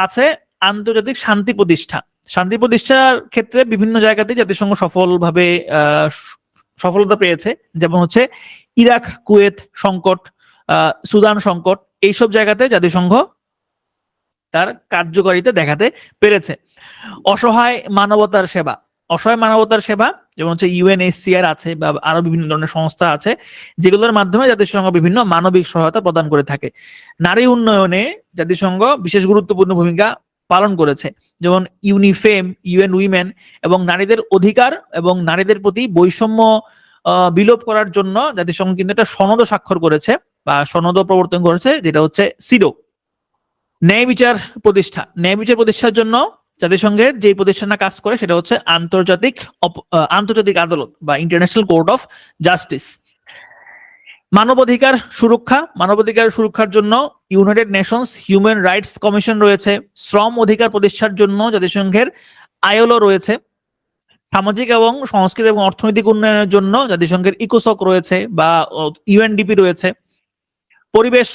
আছে আন্তর্জাতিক শান্তি প্রতিষ্ঠার ক্ষেত্রে বিভিন্ন জায়গাতেই জাতিসংঘ সফলভাবে সফলতা পেয়েছে। যেমন হচ্ছে ইরাক কুয়েত সংকট, সুদান সংকট, এইসব জায়গাতে জাতিসংঘ তার কার্যকারিতা দেখাতে পেরেছে। অসহায় মানবতার সেবা যেমন হচ্ছে ইউএনএইচসিআর আছে বা আরো বিভিন্ন ধরনের সংস্থা আছে, যেগুলোর মাধ্যমে জাতিসংঘ বিভিন্ন মানবিক সহায়তা প্রদান করে থাকে। নারী উন্নয়নে জাতিসংঘ বিশেষ গুরুত্বপূর্ণ ভূমিকা পালন করেছে, যেমন ইউনিফেম, ইউএন উইমেন, এবং নারীদের অধিকার এবং নারীদের প্রতি বৈষম্য বিলোপ করার জন্য জাতিসংঘ কিন্তু একটা সনদ স্বাক্ষর করেছে বা সনদ প্রবর্তন করেছে, যেটা হচ্ছে সিডো। ন্যায় বিচার প্রতিষ্ঠার জন্য জাতিসংঘের যে প্রতিষ্ঠানটা কাজ করে সেটা হচ্ছে আন্তর্জাতিক আদালত বা ইন্টারন্যাশনাল কোর্ট অফ জাস্টিস। মানবাধিকার সুরক্ষার জন্য United Nations human rights commission রয়েছে। শ্রম অধিকার প্রতিষ্ঠার জন্য জাতিসংঘের আইএলও রয়েছে। সামাজিক এবং সংস্কৃতি এবং অর্থনৈতিক উন্নয়নের জন্য জাতিসংঘের ইকোসক রয়েছে বা ইউএনডিপি রয়েছে। পরিবেশ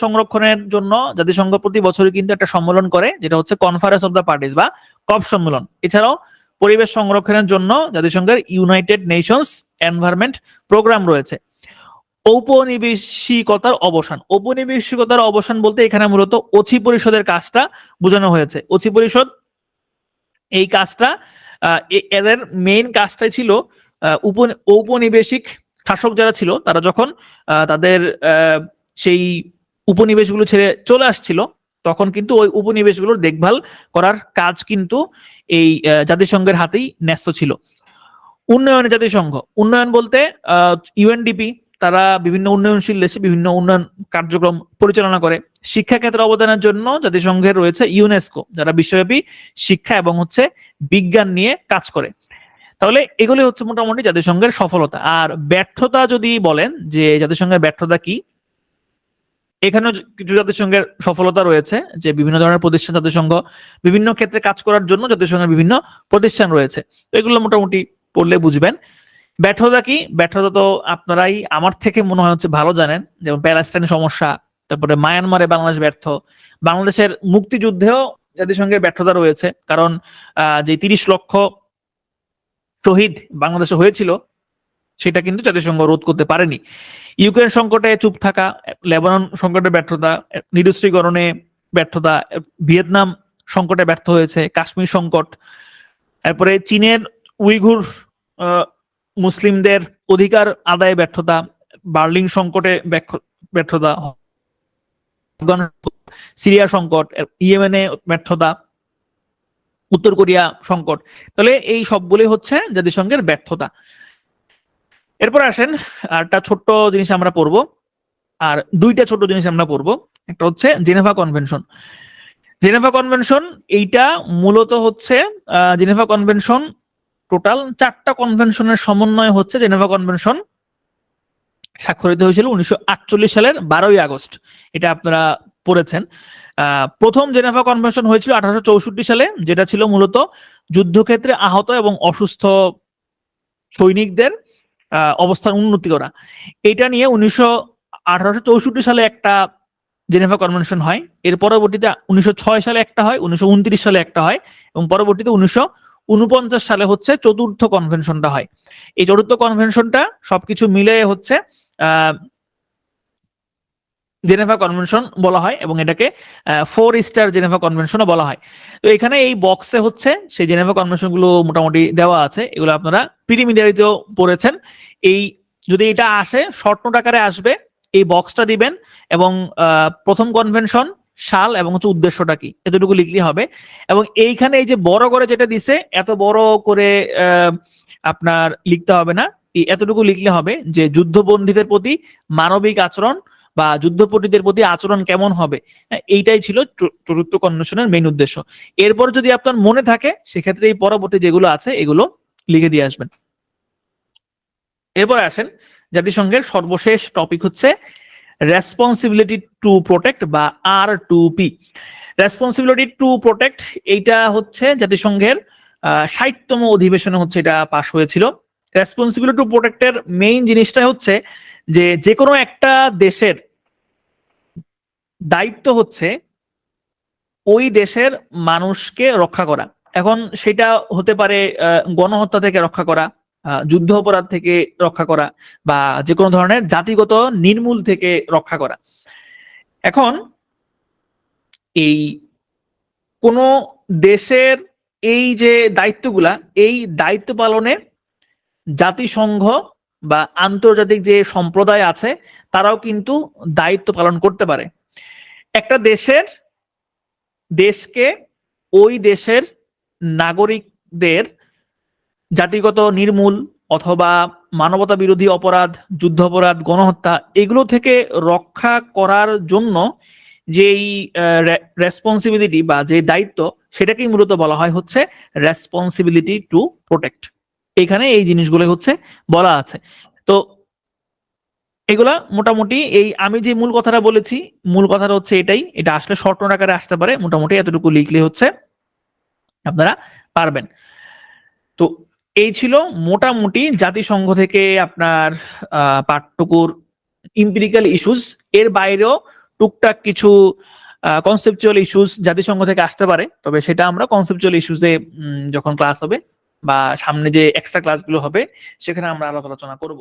সংরক্ষণের জন্য জাতিসংঘ প্রতি বছরই কিন্তু একটা সম্মেলন করে, যেটা হচ্ছে কনফারেন্স অফ দ্য পার্টিস বা কপ সম্মেলন। এছাড়াও পরিবেশ সংরক্ষণের জন্য জাতিসংঘের ইউনাইটেড নেশনস এনভায়রনমেন্ট প্রোগ্রাম রয়েছে। ঔপনিবেশিকতার অবসান বলতে এখানে মূলত ওছি পরিষদের কাজটা বোঝানো হয়েছে। ওছি পরিষদ এই কাজটা, এদের মেইন কাজটাই ছিল ঔপনিবেশিক শাসক যারা ছিল তারা যখন তাদের সেই উপনিবেশগুলো ছেড়ে চলে আসছিল, তখন কিন্তু ওই উপনিবেশগুলোর দেখভাল করার কাজ কিন্তু এই জাতিসংঘের হাতেই ন্যস্ত ছিল। উন্নয়ন বলতে ইউএনডিপি তারা বিভিন্ন উন্নয়নশীল দেশে বিভিন্ন উন্নয়ন কার্যক্রম পরিচালনা করে। শিক্ষা ক্ষেত্রে অবদানের জন্য জাতিসংঘের রয়েছে ইউনেস্কো, যারা বিশ্বব্যাপী শিক্ষা এবং হচ্ছে বিজ্ঞান নিয়ে কাজ করে। তাহলে এগুলি হচ্ছে মোটামুটি জাতিসংঘের সফলতা। আর ব্যর্থতা যদি বলেন যে জাতিসংঘের ব্যর্থতা কি, এখানেও কিছু জাতিসংঘের সফলতা রয়েছে, যে বিভিন্ন ধরনের প্রতিষ্ঠান জাতিসংঘ বিভিন্ন ক্ষেত্রে কাজ করার জন্য জাতিসংঘের বিভিন্ন প্রতিষ্ঠান রয়েছে। তো এগুলো মোটামুটি পড়লে বুঝবেন। ব্যর্থতা কি? ব্যর্থতা তো আপনারাই আমার থেকে মনে হয় হচ্ছে ভালো জানেন, যেমন প্যালেস্টাইনের সমস্যা, তারপরে মায়ানমারে বাংলাদেশ ব্যর্থ, বাংলাদেশের মুক্তিযুদ্ধেও জাতিসংঘের ব্যর্থতা রয়েছে, কারণ যে 30 লক্ষ শহীদ বাংলাদেশে হয়েছিল সেটা কিন্তু জাতিসংঘ রোধ করতে পারেনি। ইউক্রেন সংকটে চুপ থাকা, লেবানন সংকটে ব্যর্থতা, নিরস্ত্রীকরণে ব্যর্থতা, ভিয়েতনাম সংকটে ব্যর্থ হয়েছে, কাশ্মীর সংকট, তারপরে চীনের উইঘুর মুসলিমদের অধিকার আদায়ে ব্যর্থতা, বার্লিন সংকটে ব্যর্থতা, সিরিয়া সংকট, ইয়েমেনে ব্যর্থতা, উত্তর কোরিয়া সংকট। তাহলে এই সবগুলি হচ্ছে জাতিসংঘের ব্যর্থতা। এরপর আসেন একটা ছোট্ট জিনিস আমরা পড়বো, আর দুইটা ছোট জিনিস আমরা পড়বো। একটা হচ্ছে জেনেভা কনভেনশন। জেনেভা কনভেনশন এইটা মূলত হচ্ছে জেনেভা কনভেনশন টোটাল 4টা কনভেনশনের সমন্বয় হচ্ছে জেনেভা কনভেনশন। স্বাক্ষরিত হয়েছিল 1948 সালের 12ই আগস্ট। এটা আপনারা পড়েছেন। প্রথম জেনেভা কনভেনশন হয়েছিল 1864 সালে, যেটা ছিল মূলত যুদ্ধক্ষেত্রে আহত এবং অসুস্থ সৈনিকদের অবস্থার উন্নতি করা। এটা নিয়ে 1864 সালে একটা জেনেভা কনভেনশন হয়। এর পরবর্তীতে 1906 সালে একটা হয়, 1929 সালে একটা হয়, এবং পরবর্তীতে 1949 সালে হচ্ছে চতুর্থ কনভেনশনটা হয়। এই চতুর্থ কনভেনশনটা সবকিছু মিলে হচ্ছে জেনেভা কনভেনশন বলা হয়, এবং এটাকে 4 স্টার জেনেভা কনভেনশনও বলা হয়। তো এখানে এই বক্সে হচ্ছে সেই জেনেভা কনভেনশন গুলো মোটামুটি দেওয়া আছে। এগুলো আপনারা প্রিলিমিনারিতেও পড়েছেন। এই যদি এটা আসে শর্ট নোট আকারে আসবে, এই বক্সটা দিবেন এবং প্রথম কনভেনশন, সাল এবং হচ্ছে উদ্দেশ্যটা কি, এতটুকু লিখলে হবে। এবং এইখানে এই যে বড় করে যেটা দিছে, এত বড় করে আপনার লিখতে হবে না, এতটুকু লিখলে হবে যে যুদ্ধবন্দীদের প্রতি মানবিক আচরণ বা যুদ্ধপটীদের প্রতি আচরণ কেমন হবে। এইটাই ছিল চতুর্থ কনভেনশনের মেইন উদ্দেশ্য। এরপর যদি আপনার মনে থাকে সেক্ষেত্রে এই পরবর্তী যেগুলো আছে এগুলো লিখে দিয়ে আসবেন। এরপর আসেন জাতিসংঘের সর্বশেষ টপিক হচ্ছে রেসপন্সিবিলিটি টু প্রোটেক্ট বা R2P। রেসপন্সিবিলিটি টু প্রোটেক্ট এইটা হচ্ছে জাতিসংঘের 60তম অধিবেশনে হচ্ছে এটা পাশ হয়েছিল। রেসপন্সিবিলিটি টু প্রোটেক্টের মেইন জিনিসটা হচ্ছে যে কোনো একটা দেশের দায়িত্ব হচ্ছে ওই দেশের মানুষকে রক্ষা করা। এখন সেটা হতে পারে গণহত্যা থেকে রক্ষা করা, যুদ্ধ অপরাধ থেকে রক্ষা করা, বা যে কোনো ধরনের জাতিগত নির্মূল থেকে রক্ষা করা। এখন এই কোন দেশের এই যে দায়িত্বগুলা, এই দায়িত্ব পালনে জাতিসংঘ বা আন্তর্জাতিক যে সম্প্রদায় আছে তারাও কিন্তু দায়িত্ব পালন করতে পারে। একটা দেশকে ওই দেশের নাগরিকদের জাতিগত নির্মূল অথবা মানবতা বিরোধী অপরাধ, যুদ্ধ অপরাধ, গণহত্যা এগুলো থেকে রক্ষা করার জন্য যেই রেসপন্সিবিলিটি বা যে দায়িত্ব, সেটাকেই মূলত বলা হয় হচ্ছে রেসপন্সিবিলিটি টু প্রোটেক্ট। এখানে এই জিনিসগুলো হচ্ছে বলা আছে। তো এগুলা মোটামুটি এই আমি যে মূল কথাটা বলেছি, মূল কথাটা হচ্ছে এটাই। এটা আসলে শর্ট নোট আকারে আসতে পারে, মোটামুটি এতটুকু লিখলে হচ্ছে আপনারা পারবেন। তো এই ছিল মোটামুটি জাতিসংঘ থেকে আপনার পাঠটুকুর ইম্পিরিক্যাল ইস্যুস। এর বাইরেও টুকটাক কিছু কনসেপচুয়াল ইস্যুস জাতিসংঘ থেকে আসতে পারে, তবে সেটা আমরা কনসেপচুয়াল ইস্যুসে যখন ক্লাস হবে বা সামনে যে এক্সট্রা ক্লাসগুলো হবে সেখানে আমরা আলাপ আলোচনা করব।